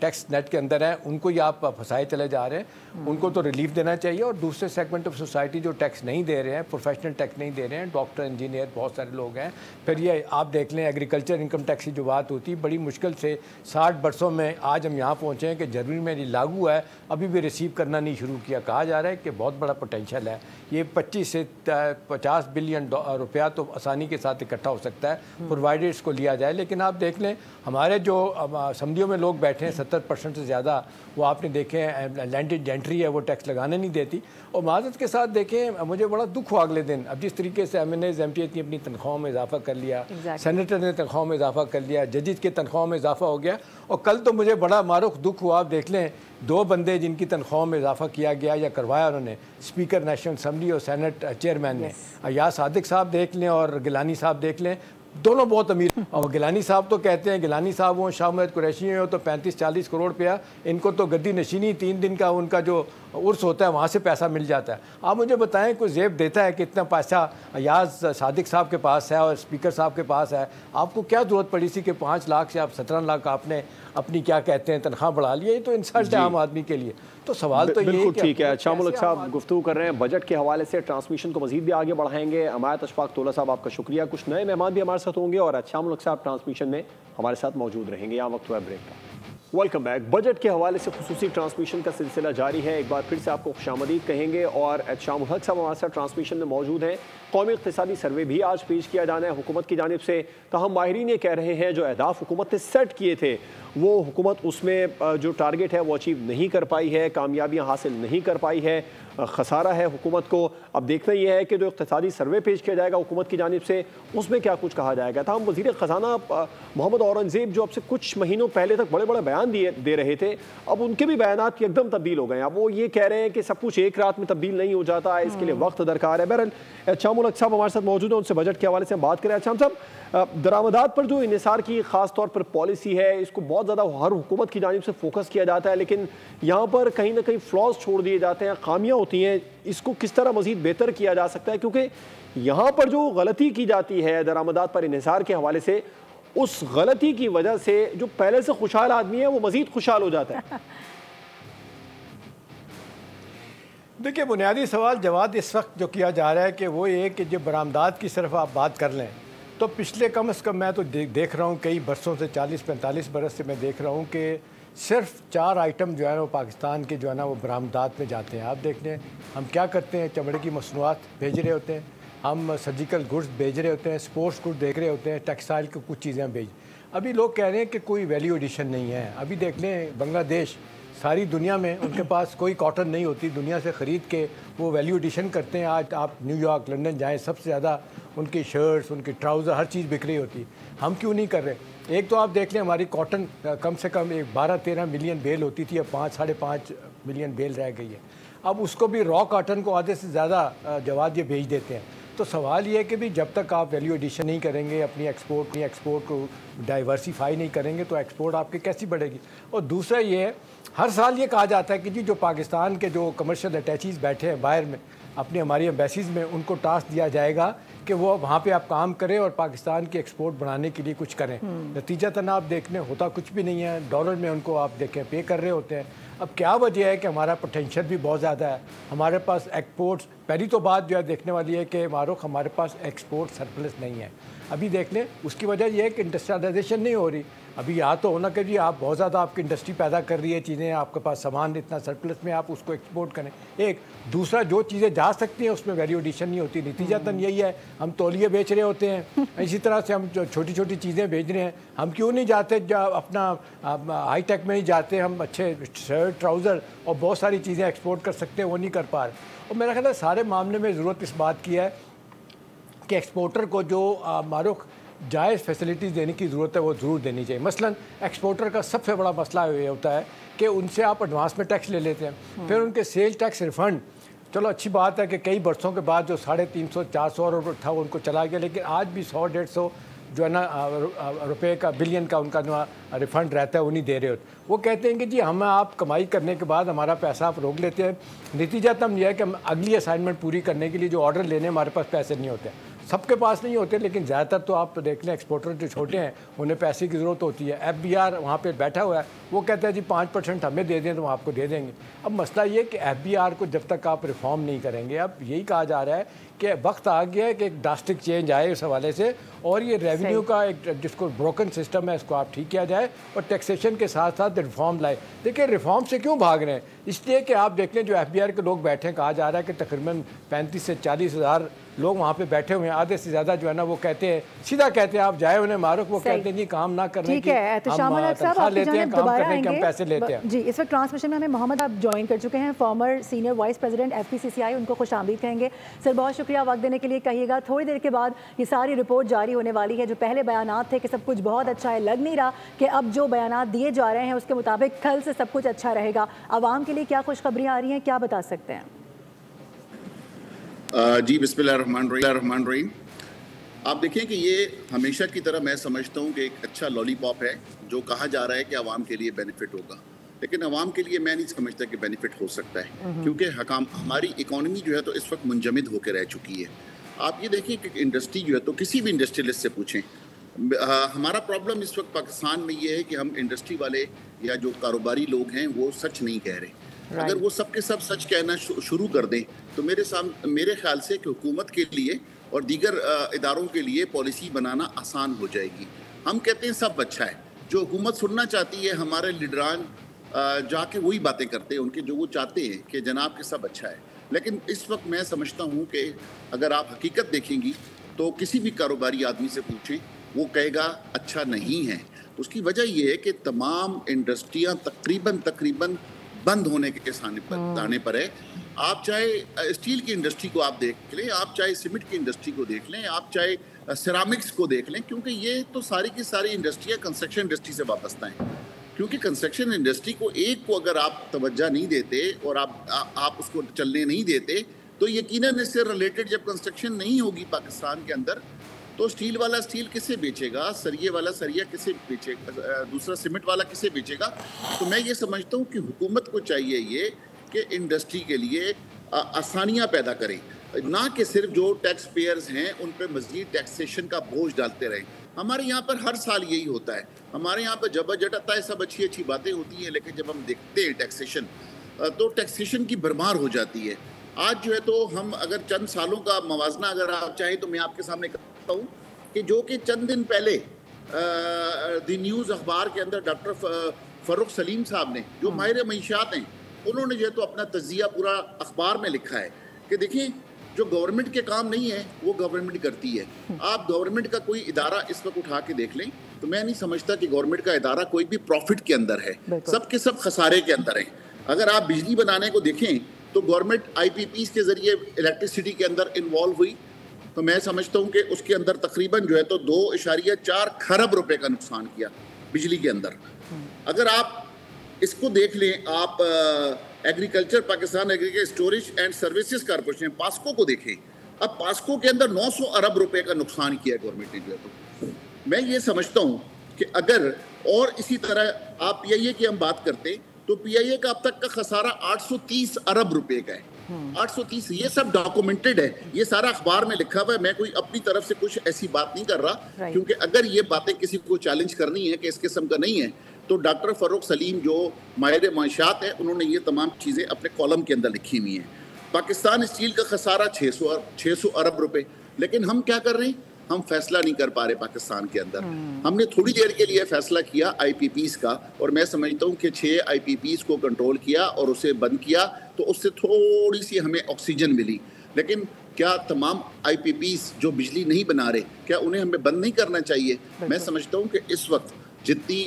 F: टैक्स नेट के अंदर हैं उनको ही आप फंसाए चले जा रहे हैं, उनको तो रिलीफ देना चाहिए। और दूसरे सेगमेंट ऑफ सोसाइटी जो टैक्स नहीं दे रहे हैं, प्रोफेशनल टैक्स नहीं दे रहे हैं, डॉक्टर इंजीनियर बहुत सारे लोग हैं, फिर ये आप देख लें एग्रीकल्चर इनकम टैक्स की जो बात होती है बड़ी मुश्किल से 60 बरसों में आज हम यहाँ पहुँचे हैं कि जनवरी में ये लागू है, अभी भी रिसीव करना नहीं शुरू किया। कहा जा रहा है कि बहुत बड़ा पोटेंशियल है, ये 25 से 50 बिलियन रुपया तो आसानी के साथ इकट्ठा हो सकता है प्रोवाइडेड इसको लिया जाए। लेकिन आप देख लें हमारे जो असम्बलियों में लोग बैठे हैं 70% से ज़्यादा वो आपने देखे हैं लैंडेड जेंट्री है, वो टैक्स लगाने नहीं देती। और माजरत के साथ देखें, मुझे बड़ा दुख हुआ अगले दिन, अब जिस तरीके से MNAs MPs ने अपनी तनख्वाहों में इजाफा कर लिया, सेनेटर ने तनख्वाहों में इजाफा कर लिया, जजेस के तनख्वाहों में इजाफा हो गया। और कल तो मुझे बड़ा मारूफ दुख हुआ, आप देख लें 2 बंदे जिनकी तनख्वाहों में इजाफा किया गया या करवाया उन्होंने, स्पीकर नेशनल असम्बली और सेनेट चेयरमैन ने, या सादिक साहब देख लें और गिलानी साहब देख लें, दोनों बहुत अमीर। और गिलानी साहब तो कहते हैं, गिलानी साहब हो शाह महमूद कुरैशी हो तो 35-40 करोड़ रुपया, इनको तो गद्दी नशीनी 3 दिन का उनका जो उर्स होता है वहाँ से पैसा मिल जाता है। आप मुझे बताएं कोई जेब देता है कितना पैसा अयाज सादिक साहब के पास है और स्पीकर साहब के पास है? आपको क्या ज़रूरत पड़ी थी कि 5 लाख से आप 17 लाख आपने अपनी क्या कहते हैं तनख्वाह बढ़ा ली? ये तो इंसल्ट है आम आदमी के लिए। तो सवाल तो ये
A: ठीक है। शामुल हक साहब गुफ्तगू कर रहे हैं बजट के हवाले से, ट्रांसमिशन को मज़ीद भी आगे बढ़ाएंगे। अमायत अशफाक तोला साहब आपका शुक्रिया। कुछ नए मेहमान भी हमारे साथ होंगे और शामुल हक साहब ट्रांसमिशन में हमारे साथ मौजूद रहेंगे। यहाँ वक्त हुआ ब्रेक का। Welcome back. बजट के हवाले से खुसूसी ट्रांसमिशन का सिलसिला जारी है। एक बार फिर से आपको खुशामदीद कहेंगे और शामुल हक साहब हमारे साथ ट्रांसमिशन में मौजूद हैं। कौमी इक़्तिसादी सर्वे भी आज पेश किया जाना है हुकूमत की जानिब से। तहम माहिरीन ये कह रहे हैं जो अहदाफ हुकूमत ने सेट किए थे वो हुकूमत उसमें जो टारगेट है वो अचीव नहीं कर पाई है, कामयाबियाँ हासिल नहीं कर पाई है, खसारा है हुकूमत को। अब देखना यह है कि जो इक़्तिसादी सर्वे पेश किया जाएगा हुकूमत की जानिब से उसमें क्या कुछ कहा जाएगा। था हम वज़ीर ख़जाना मोहम्मद औरंगज़ेब जो अब से कुछ महीनों पहले तक बड़े बड़े बयान दे रहे थे, अब उनके भी बयानात एकदम तब्दील हो गए हैं। अब वो ये कह रहे हैं कि सब कुछ एक रात में तब्दील नहीं हो जाता है, इसके लिए वक्त दरकार है। बहरहाल शामुल हक साहब हमारे साथ मौजूद हैं, उनसे बजट के हवाले से हम बात करें। शाम साहब, दरामदात पर जो इन्हिसार की ख़ास तौर पर पॉलिसी है, इसको बहुत ज़्यादा हर हुकूमत की जानिब से फोकस किया जाता है, लेकिन यहाँ पर कहीं ना कहीं फ्लॉज छोड़ दिए जाते हैं, खामियाँ होती हैं। इसको किस तरह मज़ीद बेहतर किया जा सकता है? क्योंकि यहाँ पर जो गलती की जाती है दरामदात पर इन्हिसार के हवाले से, उस गलती की वजह से जो पहले से खुशहाल आदमी है वो मज़ीद खुशहाल हो जाता है।
F: देखिए, बुनियादी सवाल जवाब इस वक्त जो किया जा रहा है कि वो ये कि जब बरामदात की सिर्फ आप बात कर लें तो पिछले कम से कम मैं तो देख रहा हूँ कई बरसों से 40-45 बरस से मैं देख रहा हूँ कि सिर्फ 4 आइटम जो है ना वो पाकिस्तान के जो है ना वो बरामदात में जाते हैं। आप देख लें हम क्या करते हैं, चमड़े की मसनूआत भेज रहे होते हैं, हम सर्जिकल गुड्स भेज रहे होते हैं, स्पोर्ट्स गुड्स देख रहे होते हैं, टेक्सटाइल की कुछ चीज़ें भेज। अभी लोग कह रहे हैं कि कोई वैल्यू एडिशन नहीं है। अभी देख लें बांग्लादेश, सारी दुनिया में उनके पास कोई कॉटन नहीं होती, दुनिया से ख़रीद के वो वैल्यू एडिशन करते हैं। आज आप न्यूयॉर्क, लंदन जाएं, सबसे ज़्यादा उनकी शर्ट्स, उनकी ट्राउज़र, हर चीज़ बिक रही होती। हम क्यों नहीं कर रहे? एक तो आप देख लें हमारी कॉटन कम से कम एक 12-13 मिलियन बेल होती थी, अब 5-5.5 मिलियन बेल रह गई है। अब उसको भी रॉ कॉटन को आधे से ज़्यादा जवाब ये भेज देते हैं। तो सवाल ये है कि भी जब तक आप वैल्यू एडिशन नहीं करेंगे, अपनी एक्सपोर्ट को डाइवर्सिफाई नहीं करेंगे तो एक्सपोर्ट आपकी कैसी बढ़ेगी। और दूसरा ये है, हर साल ये कहा जाता है कि जी जो पाकिस्तान के जो कमर्शियल अटैचीज़ बैठे हैं बाहर में अपनी हमारी एम्बेसीज़ में, उनको टास्क दिया जाएगा कि वो वहाँ पे आप काम करें और पाकिस्तान की एक्सपोर्ट बढ़ाने के लिए कुछ करें। नतीजतन आप देखने होता कुछ भी नहीं है, डॉलर में उनको आप देखें पे कर रहे होते हैं। अब क्या वजह है कि हमारा पोटेंशियल भी बहुत ज़्यादा है, हमारे पास एक्सपोर्ट्स। पहली तो बात जो है देखने वाली है कि मारूख हमारे पास एक्सपोर्ट सरप्लस नहीं है। अभी देख लें उसकी वजह यह है कि इंडस्ट्रियलाइजेशन नहीं हो रही। अभी या तो होना कि जी आप बहुत ज़्यादा आपकी इंडस्ट्री पैदा कर रही है चीज़ें, आपके पास सामान इतना सरप्लस में आप उसको एक्सपोर्ट करें। एक दूसरा, जो चीज़ें जा सकती हैं उसमें वैल्यू एडिशन नहीं होती। नतीजतन यही है, हम तौलिए बेच रहे होते हैं, इसी तरह से हम जो छोटी छोटी चीज़ें बेच रहे हैं। हम क्यों नहीं जाते अपना हाई टेक में नहीं जाते, हम अच्छे शर्ट, ट्राउज़र और बहुत सारी चीज़ें एक्सपोर्ट कर सकते हैं, वो नहीं कर पा रहे। और मेरा ख्याल है सारे मामले में ज़रूरत इस बात की है कि एक्सपोर्टर को जो मारूख जायज़ फैसिलिटीज़ देने की ज़रूरत है वो ज़रूर देनी चाहिए। मसलन एक्सपोर्टर का सबसे बड़ा मसला ये होता है कि उनसे आप एडवांस में टैक्स ले लेते हैं, फिर उनके सेल टैक्स रिफ़ंड, चलो अच्छी बात है कि कई बरसों के बाद जो 350-400 रुपये था वो उनको चला गया, लेकिन आज भी 100-150 जो है ना रुपए का, बिलियन का उनका जो रिफ़ंड रहता है वो नहीं दे रहे होते। वो कहते हैं कि जी हम आप कमाई करने के बाद हमारा पैसा आप रोक लेते हैं। नतीजतन यह है कि हम अगली असाइनमेंट पूरी करने के लिए जो ऑर्डर लेने हमारे पास पैसे नहीं होते। सबके पास नहीं होते, लेकिन ज़्यादातर तो आप देख लें एक्सपोर्टर जो छोटे हैं उन्हें पैसे की ज़रूरत होती है। FBR वहाँ पे बैठा हुआ है, वो कहता है जी 5% हमें दे दें तो हम आपको दे देंगे। अब मसला ये कि FBR को जब तक आप रिफॉर्म नहीं करेंगे, अब यही कहा जा रहा है कि वक्त आ गया है कि एक ड्रास्टिक चेंज आए इस हवाले से, और ये रेवेन्यू का एक जिसको ब्रोकन सिस्टम है इसको आप ठीक किया जाए और टैक्सेशन के साथ साथ रिफॉर्म लाए। देखिए रिफॉर्म से क्यों भाग रहे हैं? इसलिए कि आप देख लें जो FBR के लोग बैठे हैं, कहा जा रहा है कि तकरीबन 35 से 40 हज़ार लोग वहाँ पे बैठे हुए हैं। आधे से ज़्यादा जो है ना वो कहते हैं, सीधा कहते हैं आप जाए उन्हें मारूख, वो कहते हैं जी काम ना करने की हम तनख्वाह लेते हैं, काम करने के हम पैसे लेते हैं।
B: जी, इस वक्त ट्रांसमिशन में हमें मोहम्मद आप ज्वाइन कर चुके हैं, farmer senior vice president FPCCI, उनको खुशामदीद कहेंगे। सर बहुत शुक्रिया वक्त देने के लिए। कहिएगा थोड़ी देर के बाद ये सारी रिपोर्ट जारी होने वाली है। जो पहले बयानात थे कि सब कुछ बहुत अच्छा है, लग नहीं रहा कि अब जो बयानात दिए जा रहे हैं उसके मुताबिक कल से सब कुछ अच्छा रहेगा। आवाम के लिए क्या खुशखबरियाँ आ रही हैं, क्या बता सकते हैं?
G: जी बिस्मिल्लाहिर्रहमानिर्रहीम। आप देखें कि ये हमेशा की तरह मैं समझता हूँ कि एक अच्छा लॉलीपॉप है जो कहा जा रहा है कि आवाम के लिए बेनिफिट होगा, लेकिन आवाम के लिए मैं नहीं समझता कि बेनिफिट हो सकता है, क्योंकि हमारी इकोनॉमी जो है तो इस वक्त मुंजमद होकर रह चुकी है। आप ये देखें कि इंडस्ट्री जो है तो किसी भी इंडस्ट्रियलिस्ट से पूछें, हमारा प्रॉब्लम इस वक्त पाकिस्तान में ये है कि हम इंडस्ट्री वाले या जो कारोबारी लोग हैं वो सच नहीं कह रहे। अगर वो सब के सब सच कहना शुरू कर दें तो मेरे ख्याल से कि हुकूमत के लिए और दीगर इदारों के लिए पॉलिसी बनाना आसान हो जाएगी। हम कहते हैं सब अच्छा है, जो हुकूमत सुनना चाहती है हमारे लीडरान जाके वही बातें करते हैं, उनके जो वो चाहते हैं कि जनाब के सब अच्छा है। लेकिन इस वक्त मैं समझता हूँ कि अगर आप हकीकत देखेंगी तो किसी भी कारोबारी आदमी से पूछें, वो कहेगा अच्छा नहीं है। उसकी वजह ये है कि तमाम इंडस्ट्रियाँ तकरीबन बंद होने के आने पर है। आप चाहे स्टील की इंडस्ट्री को आप देख लें, आप चाहे सीमेंट की इंडस्ट्री को देख लें, आप चाहे सिरामिक्स को देख लें, क्योंकि ये तो सारी की सारी इंडस्ट्रियाँ कंस्ट्रक्शन इंडस्ट्री से वाबस्ता हैं। क्योंकि कंस्ट्रक्शन इंडस्ट्री को एक को अगर आप तवज्जो नहीं देते और आप उसको चलने नहीं देते, तो यकीनन इससे रिलेटेड जब कंस्ट्रक्शन नहीं होगी पाकिस्तान के अंदर, तो स्टील वाला स्टील किसे बेचेगा, सरिये वाला सरिया किसे बेचेगा, दूसरा सीमेंट वाला किसे बेचेगा। तो मैं ये समझता हूँ कि हुकूमत को चाहिए ये कि इंडस्ट्री के लिए आसानियाँ पैदा करें, ना कि सिर्फ जो टैक्स पेयर्स हैं उन पर मज़ीद टैक्सेशन का बोझ डालते रहें। हमारे यहाँ पर हर साल यही होता है, हमारे यहाँ पर जब बजट आता है सब अच्छी अच्छी बातें होती हैं, लेकिन जब हम देखते हैं टैक्सेशन तो टैक्सेशन की भरमार हो जाती है। आज जो है तो हम अगर चंद सालों का मवाजना अगर आप चाहें तो मैं आपके सामने करता हूँ कि जो कि चंद दिन पहले द न्यूज़ अखबार के अंदर डॉक्टर फ़र्रुख सलीम साहब ने, जो माहिर मईशात हैं, उन्होंने जो है तो अपना तज़िया पूरा अखबार में लिखा है कि देखिए जो गवर्नमेंट के काम नहीं है वो गवर्नमेंट करती है। आप गवर्नमेंट का कोई इदारा इस वक्त उठा के देख लें तो मैं नहीं समझता कि गवर्नमेंट का इदारा कोई भी प्रॉफिट के अंदर है, सब के सब खसारे के अंदर है। अगर आप बिजली बनाने को देखें तो गवर्नमेंट IPPs के जरिए इलेक्ट्रिसिटी के अंदर इन्वॉल्व हुई, तो मैं समझता हूँ कि उसके अंदर तकरीबन जो है तो 2.4 खरब रुपए का नुकसान किया बिजली के अंदर। अगर आप इसको देख लें, आप agriculture Pakistan agriculture storage and services corporation POCSO को देखें, अब पास्को के अंदर 900 अरब रुपए का नुकसान किया गवर्नमेंट ने जो है तो। मैं ये समझता हूँ कि अगर और इसी तरह आप PIA की हम बात करते तो PIA का अब तक का खसारा 830 अरब रुपए का है। 830, ये सब डॉक्यूमेंटेड है, ये सारा अखबार में लिखा हुआ है। मैं कोई अपनी तरफ से कुछ ऐसी बात नहीं कर रहा, क्योंकि अगर ये बातें किसी को चैलेंज करनी है कि इस किस्म का नहीं है तो डॉक्टर फ़र्रुख सलीम जो माहिर माशात है उन्होंने ये तमाम चीज़ें अपने कॉलम के अंदर लिखी हुई हैं। पाकिस्तान स्टील का खसारा 600 अरब रुपए, लेकिन हम क्या कर रहे हैं, हम फैसला नहीं कर पा रहे पाकिस्तान के अंदर। हमने थोड़ी देर के लिए फैसला किया IPPs का, और मैं समझता हूँ कि 6 IPPs को कंट्रोल किया और उसे बंद किया तो उससे थोड़ी सी हमें ऑक्सीजन मिली। लेकिन क्या तमाम IPPs जो बिजली नहीं बना रहे, क्या उन्हें हमें बंद नहीं करना चाहिए? मैं समझता हूँ कि इस वक्त जितनी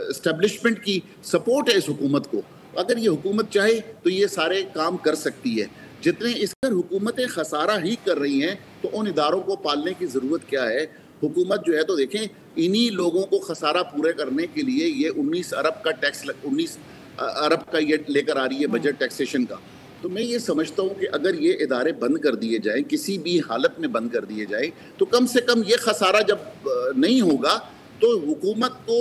G: एस्टेब्लिशमेंट की सपोर्ट है इस हुकूमत को, अगर ये हुकूमत चाहे तो ये सारे काम कर सकती है। जितने इस पर हुकूमतें खसारा ही कर रही हैं तो उन इदारों को पालने की ज़रूरत क्या है? हुकूमत जो है तो देखें, इन्हीं लोगों को खसारा पूरे करने के लिए ये 19 अरब का टैक्स 19 अरब का ये लेकर आ रही है बजट टैक्सेशन का। तो मैं ये समझता हूँ कि अगर ये इदारे बंद कर दिए जाएँ, किसी भी हालत में बंद कर दिए जाएँ, तो कम से कम ये खसारा जब नहीं होगा तो हुकूमत को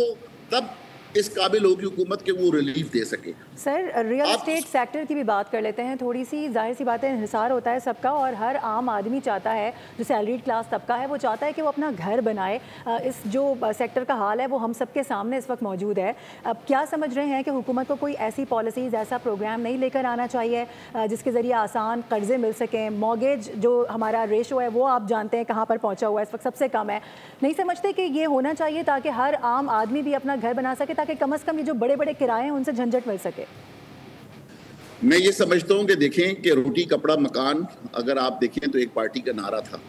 G: तब इस काबिल होगी हुकूमत के वो रिलीफ दे सके।
B: सर, रियल एस्टेट सेक्टर की भी बात कर लेते हैं थोड़ी सी। जाहिर सी बात है, इंहिसार होता है सबका, और हर आम आदमी चाहता है, जो सैलरीड क्लास तबका है, वो चाहता है कि वो अपना घर बनाए। इस जो सेक्टर का हाल है वो हम सबके सामने इस वक्त मौजूद है। अब क्या समझ रहे हैं कि हुकूमत को कोई ऐसी पॉलिसीज़, ऐसा प्रोग्राम नहीं लेकर आना चाहिए जिसके ज़रिए आसान कर्जे मिल सकें? मॉर्गेज जो हमारा रेशो है वो आप जानते हैं कहाँ पर पहुँचा हुआ है, इस वक्त सबसे कम है। नहीं समझते कि ये होना चाहिए ताकि हर आम आदमी भी अपना घर बना सके, ताकि कम से कम ये जो बड़े बड़े किराए हैं उनसे झंझट मिल सके?
G: मैं ये समझता हूँ कि देखें कि रोटी कपड़ा मकान अगर आप देखें तो एक पार्टी का नारा था,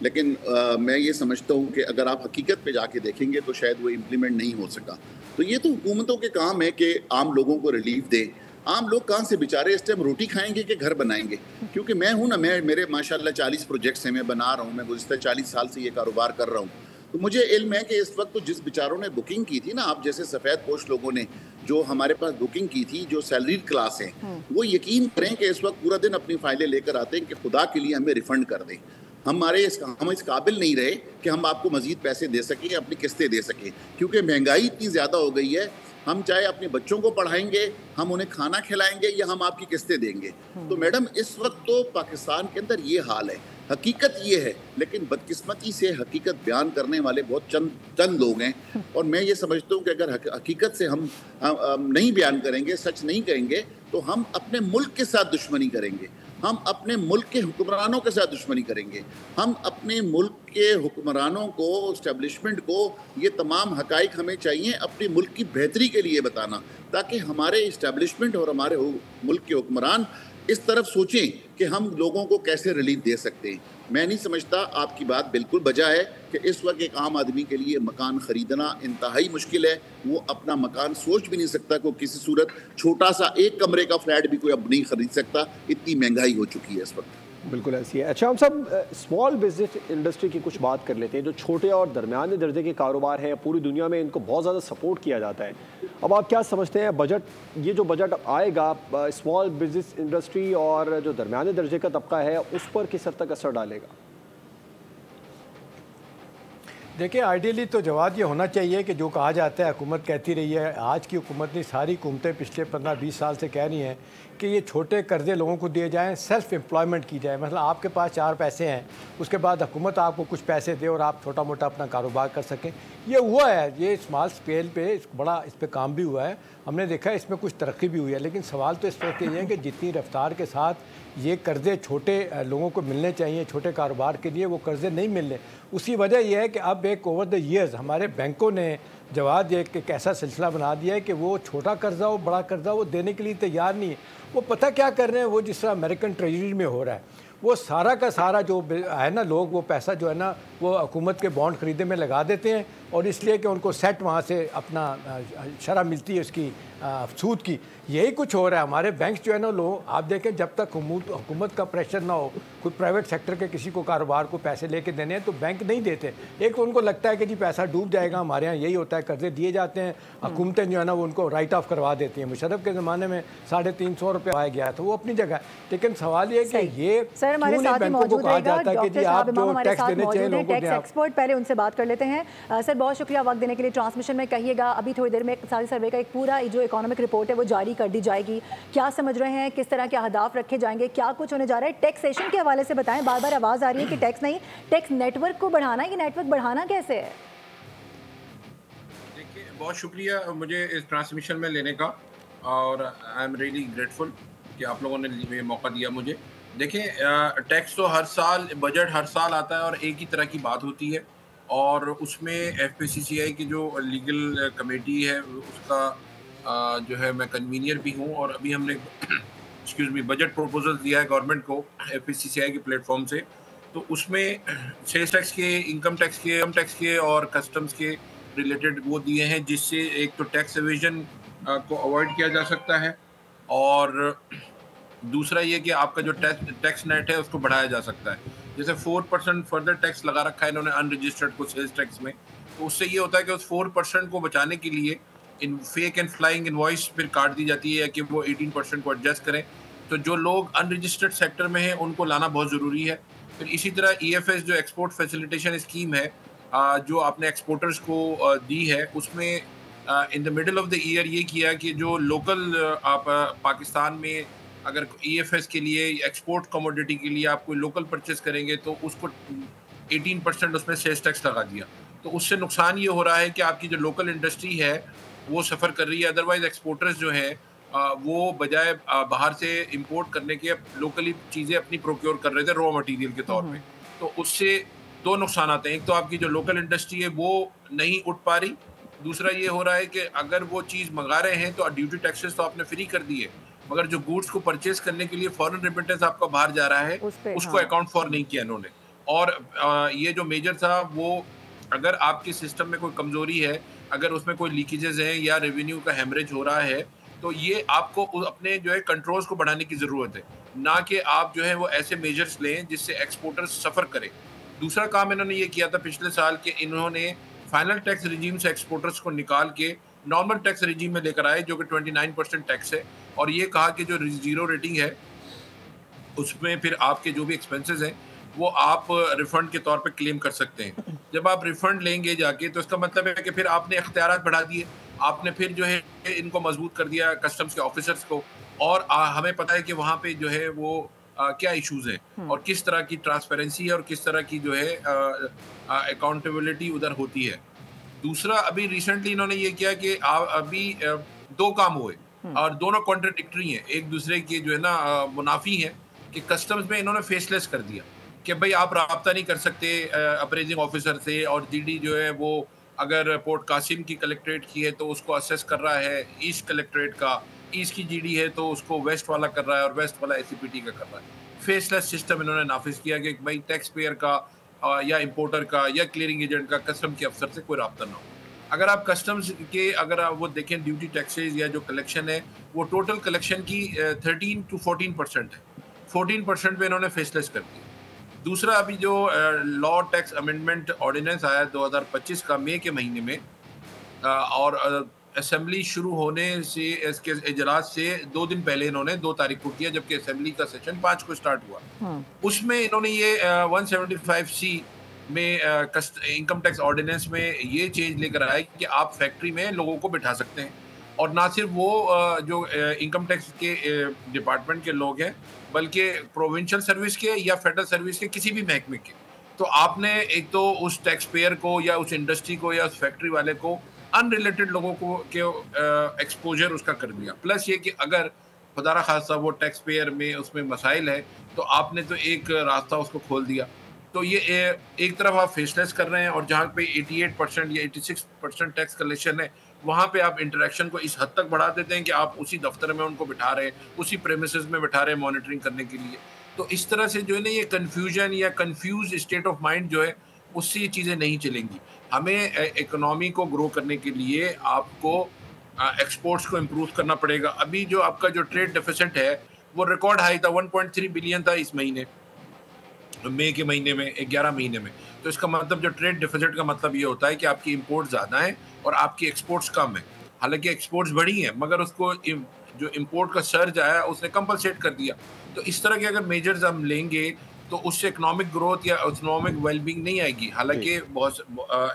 G: लेकिन मैं ये समझता हूँ कि अगर आप हकीकत पे जाके देखेंगे तो शायद वो इम्प्लीमेंट नहीं हो सका। तो ये तो हुकूमतों के काम है कि आम लोगों को रिलीफ दें। आम लोग कहाँ से बेचारे इस टाइम रोटी खाएंगे कि घर बनाएंगे? क्योंकि मैं हूँ ना, मेरे माशाल्लाह 40 प्रोजेक्ट्स हैं, मैं बना रहा हूँ, मैं गुज़िश्ता 40 साल से ये कारोबार कर रहा हूँ। तो मुझे इल्म है कि इस वक्त तो जिस बेचारों ने बुकिंग की थी ना, आप जैसे सफ़ेद पोश लोगों ने जो हमारे पास बुकिंग की थी, जो सैलरीड क्लास हैं, वो यकीन करें कि इस वक्त पूरा दिन अपनी फाइलें लेकर आते हैं कि खुदा के लिए हमें रिफ़ंड कर दें। हम इस काबिल नहीं रहे कि हम आपको मज़ीद पैसे दे सकें, अपनी किस्तें दे सकें, क्योंकि महंगाई इतनी ज़्यादा हो गई है। हम चाहे अपने बच्चों को पढ़ाएंगे, हम उन्हें खाना खिलाएंगे, या हम आपकी किस्तें देंगे। तो मैडम इस वक्त तो पाकिस्तान के अंदर ये हाल है, हकीकत ये है। लेकिन बदकिस्मती से हकीकत बयान करने वाले बहुत चंद लोग हैं, और मैं ये समझता हूँ कि अगर हकीकत से हम नहीं बयान करेंगे, सच नहीं कहेंगे, तो हम अपने मुल्क के साथ दुश्मनी करेंगे। हम अपने मुल्क के हुक्मरानों के साथ दुश्मनी करेंगे। हम अपने मुल्क के हुक्मरानों को, इस्टेब्लिशमेंट को ये तमाम हकाइक हमें चाहिए अपने मुल्क की बेहतरी के लिए बताना, ताकि हमारे इस्टेब्लिशमेंट और हमारे मुल्क के हुक्मरान इस तरफ सोचें कि हम लोगों को कैसे रिलीफ दे सकते हैं। मैं नहीं समझता, आपकी बात बिल्कुल बजा है कि इस वक्त एक आम आदमी के लिए मकान ख़रीदना इंतहाई मुश्किल है। वो अपना मकान सोच भी नहीं सकता को किसी सूरत, छोटा सा एक कमरे का फ्लैट भी कोई अब नहीं ख़रीद सकता, इतनी महंगाई हो चुकी है इस वक्त।
A: बिल्कुल ऐसी है। अच्छा, हम सब स्मॉल बिजनेस इंडस्ट्री की कुछ बात कर लेते हैं। जो छोटे और दरमियाने दर्जे के कारोबार हैं, पूरी दुनिया में इनको बहुत ज़्यादा सपोर्ट किया जाता है। अब आप क्या समझते हैं, बजट, ये जो बजट आएगा स्मॉल बिजनेस इंडस्ट्री और जो दरमियाने दर्जे का तबका है उस पर किस हद तक असर डालेगा?
F: देखिए, आइडियली तो जवाब ये होना चाहिए कि जो कहा जाता है, हुकूमत कहती रही है, आज की हुकूमत नहीं सारी हुकूमतें पिछले 15-20 साल से कह रही हैं कि ये छोटे कर्जे लोगों को दिए जाएं, सेल्फ एम्प्लॉयमेंट की जाए। मतलब आपके पास 4 पैसे हैं, उसके बाद हुकूमत आपको कुछ पैसे दे और आप छोटा मोटा अपना कारोबार कर सकें। ये हुआ है, ये स्मॉल स्केल पे बड़ा इस पर काम भी हुआ है, हमने देखा है इसमें कुछ तरक्की भी हुई है। लेकिन सवाल तो इस वक्त ये है कि जितनी रफ्तार के साथ ये कर्ज़े छोटे लोगों को मिलने चाहिए, छोटे कारोबार के लिए, वो कर्ज़े नहीं मिल रहे। उसी वजह यह है कि अब एक ओवर द ईयर्स हमारे बैंकों ने जवाब दे एक ऐसा सिलसिला बना दिया है कि वो छोटा कर्जा हो, बड़ा कर्जा वो देने के लिए तैयार नहीं है। वो पता क्या कर रहे हैं, वो जिस तरह अमेरिकन ट्रेजरी में हो रहा है, वो सारा का सारा जो है ना, लोग वो पैसा जो है ना वो हुकूमत के बॉन्ड खरीदने में लगा देते हैं, और इसलिए कि उनको सेट वहाँ से अपना शरह मिलती है उसकी सूद की। यही कुछ हो रहा है। हमारे बैंक जो है ना, लोग आप देखें, जब तक हुकूमत का प्रेशर ना हो, कोई प्राइवेट सेक्टर के किसी को कारोबार को पैसे लेके देने हैं तो बैंक नहीं देते। एक तो उनको लगता है कि जी पैसा डूब जाएगा, हमारे यहाँ यही होता है, कर्जे दिए जाते हैं, हुकूमतें जो है ना वो उनको राइट ऑफ करवा देती हैं। मुशर्रफ के ज़माने में 350 रुपये आया गया तो वो अपनी जगह। लेकिन सवाल ये कि ये
B: सर हमारे साथ ही मौजूद रहेगा डॉक्टर साहब इमाम हमारे साथ मौजूद हैं, टैक्स एक्सपर्ट। पहले उनसे बात कर लेते हैं। सर बहुत शुक्रिया वक्त देने के लिए। ट्रांसमिशन में कहिएगा, अभी थोड़ी देर में इक़्तिसादी सर्वे का एक पूरा जो इकोनॉमिक रिपोर्ट है वो जारी कर दी जाएगी। क्या समझ रहे हैं, किस तरह के अहदाफ रखे जाएंगे, क्या कुछ होने जा रहा है? टैक्सेशन के हवाले से बताएं। बार बार आवाज़ आ रही है कि टैक्स नहीं, टैक्स नेटवर्क को बढ़ाना है। ये नेटवर्क बढ़ाना कैसे है?
H: देखिए, बहुत शुक्रिया मुझे इस ट्रांसमिशन में लेने का, और आई एम रियली ग्रेटफुल कि आप लोगों ने ये मौका दिया मुझे। देखिए, टैक्स तो हर साल, बजट हर साल आता है और एक ही तरह की बात होती है, और उसमें FPCCI की जो लीगल कमेटी है उसका जो है मैं कन्वीनियर भी हूँ, और अभी हमने एक्सक्यूज़ मी बजट प्रपोजल दिया है गवर्नमेंट को FPCCI के प्लेटफॉर्म से। तो उसमें सेल्स टैक्स के, इनकम टैक्स के और कस्टम्स के रिलेटेड वो दिए हैं, जिससे एक तो टैक्स एविजन को अवॉइड किया जा सकता है, और दूसरा ये कि आपका जो टैक्स नेट है उसको बढ़ाया जा सकता है। जैसे 4% फर्दर टैक्स लगा रखा है इन्होंने अनरजिस्टर्ड को सेल्स टैक्स में, तो उससे ये होता है कि उस 4% को बचाने के लिए इन फेक एंड फ्लाइंग इनवॉइस फिर काट दी जाती है कि वो 18% को एडजस्ट करें। तो जो लोग अनरजिस्टर्ड सेक्टर में हैं उनको लाना बहुत ज़रूरी है। फिर इसी तरह EFS जो एक्सपोर्ट फैसिलिटेशन स्कीम है जो आपने एक्सपोर्टर्स को दी है, उसमें in the middle of the year ये किया कि जो लोकल आप पाकिस्तान में अगर EFS के लिए, एक्सपोर्ट कमोडिटी के लिए आप कोई लोकल परचेस करेंगे तो उसको 18% उसमें सेल्स टैक्स लगा दिया। तो उससे नुकसान ये हो रहा है कि आपकी जो लोकल इंडस्ट्री है वो सफ़र कर रही है। अदरवाइज एक्सपोर्टर्स जो हैं वो बजाय बाहर से इंपोर्ट करने के लोकली चीज़ें अपनी प्रोक्योर कर रहे थे रॉ मटेरियल के तौर पे। तो उससे दो नुकसान आते हैं, एक तो आपकी जो लोकल इंडस्ट्री है वो नहीं उठ पा रही, दूसरा ये हो रहा है कि अगर वो चीज़ मंगा रहे हैं तो ड्यूटी टैक्सेस तो आपने फ्री कर दिए, मगर जो गुड्स को परचेज करने के लिए फॉरेन रेमिटेंस आपका बाहर जा रहा है उसको अकाउंट फॉर नहीं किया इन्होंने। और ये जो मेजर था वो, अगर आपके सिस्टम में कोई कमजोरी है, अगर उसमें कोई लीकेजेस हैं या रेवेन्यू का हेमरेज हो रहा है, तो ये आपको अपने जो है कंट्रोल्स को बढ़ाने की ज़रूरत है, ना कि आप जो है वो ऐसे मेजर्स लें जिससे एक्सपोर्टर्स सफ़र करें। दूसरा काम इन्होंने ये किया था पिछले साल कि इन्होंने फाइनल टैक्स रिजीम से एक्सपोर्टर्स को निकाल के नॉर्मल टैक्स रिजीम में लेकर आए जो कि 29% टैक्स है, और ये कहा कि जो जीरो रेटिंग है उसमें फिर आपके जो भी एक्सपेंसेस हैं वो आप रिफंड के तौर पे क्लेम कर सकते हैं। जब आप रिफंड लेंगे जाके तो इसका मतलब है कि फिर आपने इख्तियारात बढ़ा दिए, आपने फिर जो है इनको मजबूत कर दिया कस्टम्स के ऑफिसर्स को, और हमें पता है कि वहाँ पे जो है वो क्या इश्यूज हैं और किस तरह की ट्रांसपेरेंसी है और किस तरह की जो है अकाउंटेबिलिटी उधर होती है। दूसरा, अभी रिसेंटली इन्होंने ये किया कि अभी दो काम हुए और दोनों कॉन्ट्रडिक्टरी हैं, एक दूसरे के जो है ना मुनाफी हैं। कि कस्टम्स में इन्होंने फेसलेस कर दिया कि भाई आप राब्ता नहीं कर सकते अप्रेजिंग ऑफिसर से, और जीडी जो है वो अगर पोर्ट कासिम की कलेक्ट्रेट की है तो उसको असेस कर रहा है ईस्ट कलेक्ट्रेट का, ईस्ट की जीडी है तो उसको वेस्ट वाला कर रहा है और वेस्ट वाला एसीपीटी का कर रहा है। फेसलेस सिस्टम इन्होंने नाफिज किया कि भाई टैक्स पेयर का या इंपोर्टर का या क्लियरिंग एजेंट का कस्टम के अफसर से कोई रब्ता ना हो। अगर आप कस्टम्स के अगर आप वो देखें ड्यूटी टैक्सेस या जो कलेक्शन है वो टोटल कलेक्शन की 13 to 14% है, 14% पे इन्होंने फेसलेस कर दिया। दूसरा अभी जो लॉ टैक्स अमेंडमेंट ऑर्डिनेंस आया 2025 का मई के महीने में, और असेंबली शुरू होने से इसके इजलास से 2 दिन पहले इन्होंने 2 तारीख को किया, जबकि असेंबली का सेशन 5 को स्टार्ट हुआ। उसमें इन्होंने ये 175C में इनकम टैक्स ऑर्डिनेंस में ये चेंज लेकर आया कि आप फैक्ट्री में लोगों को बिठा सकते हैं, और ना सिर्फ वो जो इनकम टैक्स के डिपार्टमेंट के लोग हैं बल्कि प्रोविंशियल सर्विस के या फेडरल सर्विस के किसी भी महकमे के। तो आपने एक तो उस टैक्स पेयर को या उस इंडस्ट्री को या उस फैक्ट्री वाले को अनरिलेटेड लोगों को के एक्सपोजर उसका कर दिया। प्लस ये कि अगर खुदा खासा वो टैक्स पेयर में उसमें मसाइल है तो आपने तो एक रास्ता उसको खोल दिया। तो ये एक तरफ आप फेसलेस कर रहे हैं, और जहाँ पे 88% या 86% टैक्स कलेक्शन है वहाँ पे आप इंटरेक्शन को इस हद तक बढ़ा देते हैं कि आप उसी दफ्तर में उनको बिठा रहे हैं, उसी प्रेमिसेस में बिठा रहे हैं मॉनिटरिंग करने के लिए। तो इस तरह से जो है ना ये कन्फ्यूजन या कन्फ्यूज स्टेट ऑफ माइंड जो है उससे ये चीज़ें नहीं चलेंगी। हमें इकोनॉमी को ग्रो करने के लिए आपको एक्सपोर्ट्स को इम्प्रूव करना पड़ेगा। अभी जो आपका जो ट्रेड डेफिसिट है वो रिकॉर्ड हाई था, 1.3 बिलियन था इस महीने मई के महीने में, 11 महीने में। तो इसका मतलब जो ट्रेड डेफिसिट का मतलब ये होता है कि आपकी इंपोर्ट ज़्यादा है और आपकी एक्सपोर्ट्स कम है। हालांकि एक्सपोर्ट्स बढ़ी हैं मगर उसको जो इंपोर्ट का सर्ज आया उसने कंपलसेट कर दिया। तो इस तरह के अगर मेजर्स हम लेंगे तो उससे इकोनॉमिक ग्रोथ या इकोनॉमिक वेलबींग नहीं आएगी। हालांकि बहुत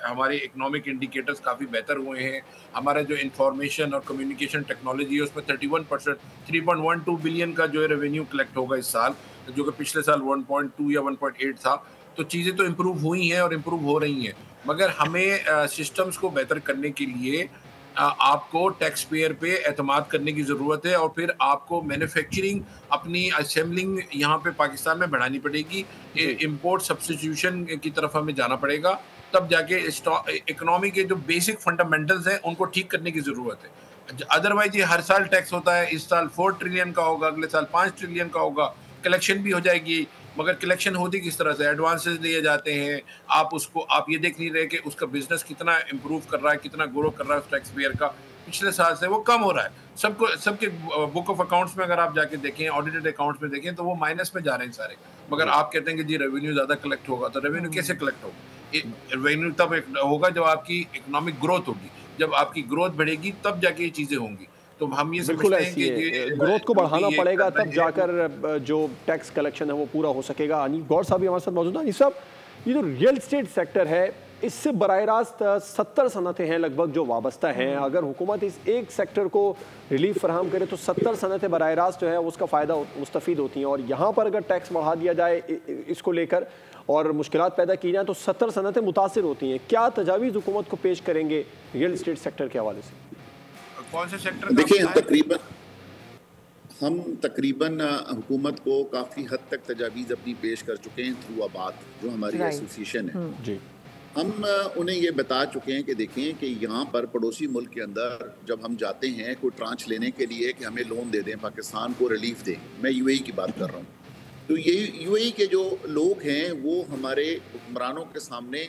H: हमारे इकोनॉमिक इंडिकेटर्स काफ़ी बेहतर हुए हैं। हमारा जो इंफॉर्मेशन और कम्युनिकेशन टेक्नोलॉजी है उसमें 31% 3.12 बिलियन का जो है रेवेन्यू कलेक्ट होगा इस साल, जो कि पिछले साल 1.2 या 1.8 था। तो चीज़ें तो इम्प्रूव हुई हैं और इम्प्रूव हो रही हैं, मगर हमें सिस्टम्स को बेहतर करने के लिए आपको टैक्स पेयर पे एतमाद करने की ज़रूरत है, और फिर आपको मैन्युफैक्चरिंग अपनी असेंबलिंग यहाँ पे पाकिस्तान में बढ़ानी पड़ेगी। इंपोर्ट सब्स्टिट्यूशन की तरफ हमें जाना पड़ेगा, तब जाके इकोनॉमी के जो बेसिक फंडामेंटल्स हैं उनको ठीक करने की ज़रूरत है। अदरवाइज ये हर साल टैक्स होता है, इस साल 4 ट्रिलियन का होगा, अगले साल 5 ट्रिलियन का होगा, कलेक्शन भी हो जाएगी, मगर कलेक्शन होती किस तरह से? एडवांसेस लिए जाते हैं, आप ये देख नहीं रहे कि उसका बिजनेस कितना इंप्रूव कर रहा है, कितना ग्रो कर रहा है उस टैक्स पेयर का। पिछले साल से वो कम हो रहा है। सबके बुक ऑफ अकाउंट्स में अगर आप जाके देखें, ऑडिटेड अकाउंट्स में देखें, तो वो माइनस में जा रहे हैं सारे। मगर आप कहते हैं कि जी रेवेन्यू ज़्यादा कलेक्ट होगा, तो रेवेन्यू कैसे कलेक्ट होगा? रेवेन्यू तब होगा जब आपकी इकोनॉमिक ग्रोथ होगी। जब आपकी ग्रोथ बढ़ेगी तब जाके ये चीज़ें होंगी। तो हम ये
A: बिल्कुल ऐसी है, ग्रोथ को बढ़ाना पड़ेगा तब जाकर जो टैक्स कलेक्शन है वो पूरा हो सकेगा। अनीफ गौर साहब भी हमारे साथ मौजूद हैं। अनीफ साहब, ये जो रियल एस्टेट सेक्टर है इससे बराह रास्त 70 सनतें हैं लगभग जो वाबस्ता हैं। अगर हुकूमत इस एक सेक्टर को रिलीफ फराहम करे तो 70 सनतें बराह रास्त जो है उसका फ़ायदा मुस्तफ़ीद होती हैं, और यहाँ पर अगर टैक्स बढ़ा दिया जाए इसको लेकर और मुश्किलात पैदा की जाए तो 70 सनतें मुतासिर होती हैं। क्या तजावीज़ हुकूमत को पेश करेंगे रियल एस्टेट सेक्टर के हवाले से?
H: कौन से सेक्टर?
G: देखिए, हम तकरीबन हुकूमत को काफ़ी हद तक तजावीज़ अपनी पेश कर चुके हैं थ्रू आबाद, जो हमारी एसोसिएशन है।
A: जी,
G: हम उन्हें ये बता चुके हैं कि देखें कि यहाँ पर पड़ोसी मुल्क के अंदर जब हम जाते हैं कोई ट्रांच लेने के लिए कि हमें लोन दे दें, पाकिस्तान को रिलीफ दें, मैं यूएई की बात कर रहा हूँ, तो ये यूएई के जो लोग हैं वो हमारे हुक्मरानों के सामने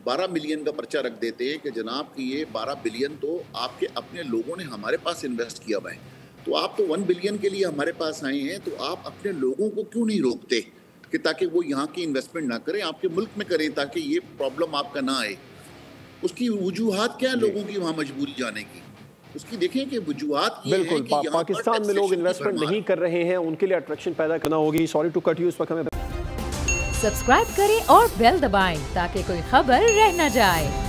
G: 12 मिलियन का पर्चा रख देते हैं कि जनाब कि ये 12 बिलियन तो आपके अपने लोगों ने हमारे पास इन्वेस्ट किया हुआ है, तो आप तो 1 बिलियन के लिए हमारे पास आए हैं, तो आप अपने लोगों को क्यों नहीं रोकते कि ताकि वो यहाँ की इन्वेस्टमेंट ना करें, आपके मुल्क में करें, ताकि ये प्रॉब्लम आपका ना आए। उसकी वजूहात क्या है लोगों की वहाँ मजबूरी जाने की? उसकी देखें कि वजूहात ये है कि
A: पाकिस्तान में लोग इन्वेस्टमेंट नहीं कर रहे हैं, उनके लिए अट्रैक्शन पैदा करना होगी। सॉरी टू कट यू, इस वक्त हमें
I: सब्सक्राइब करें और बेल दबाएं ताकि कोई खबर रह न जाए।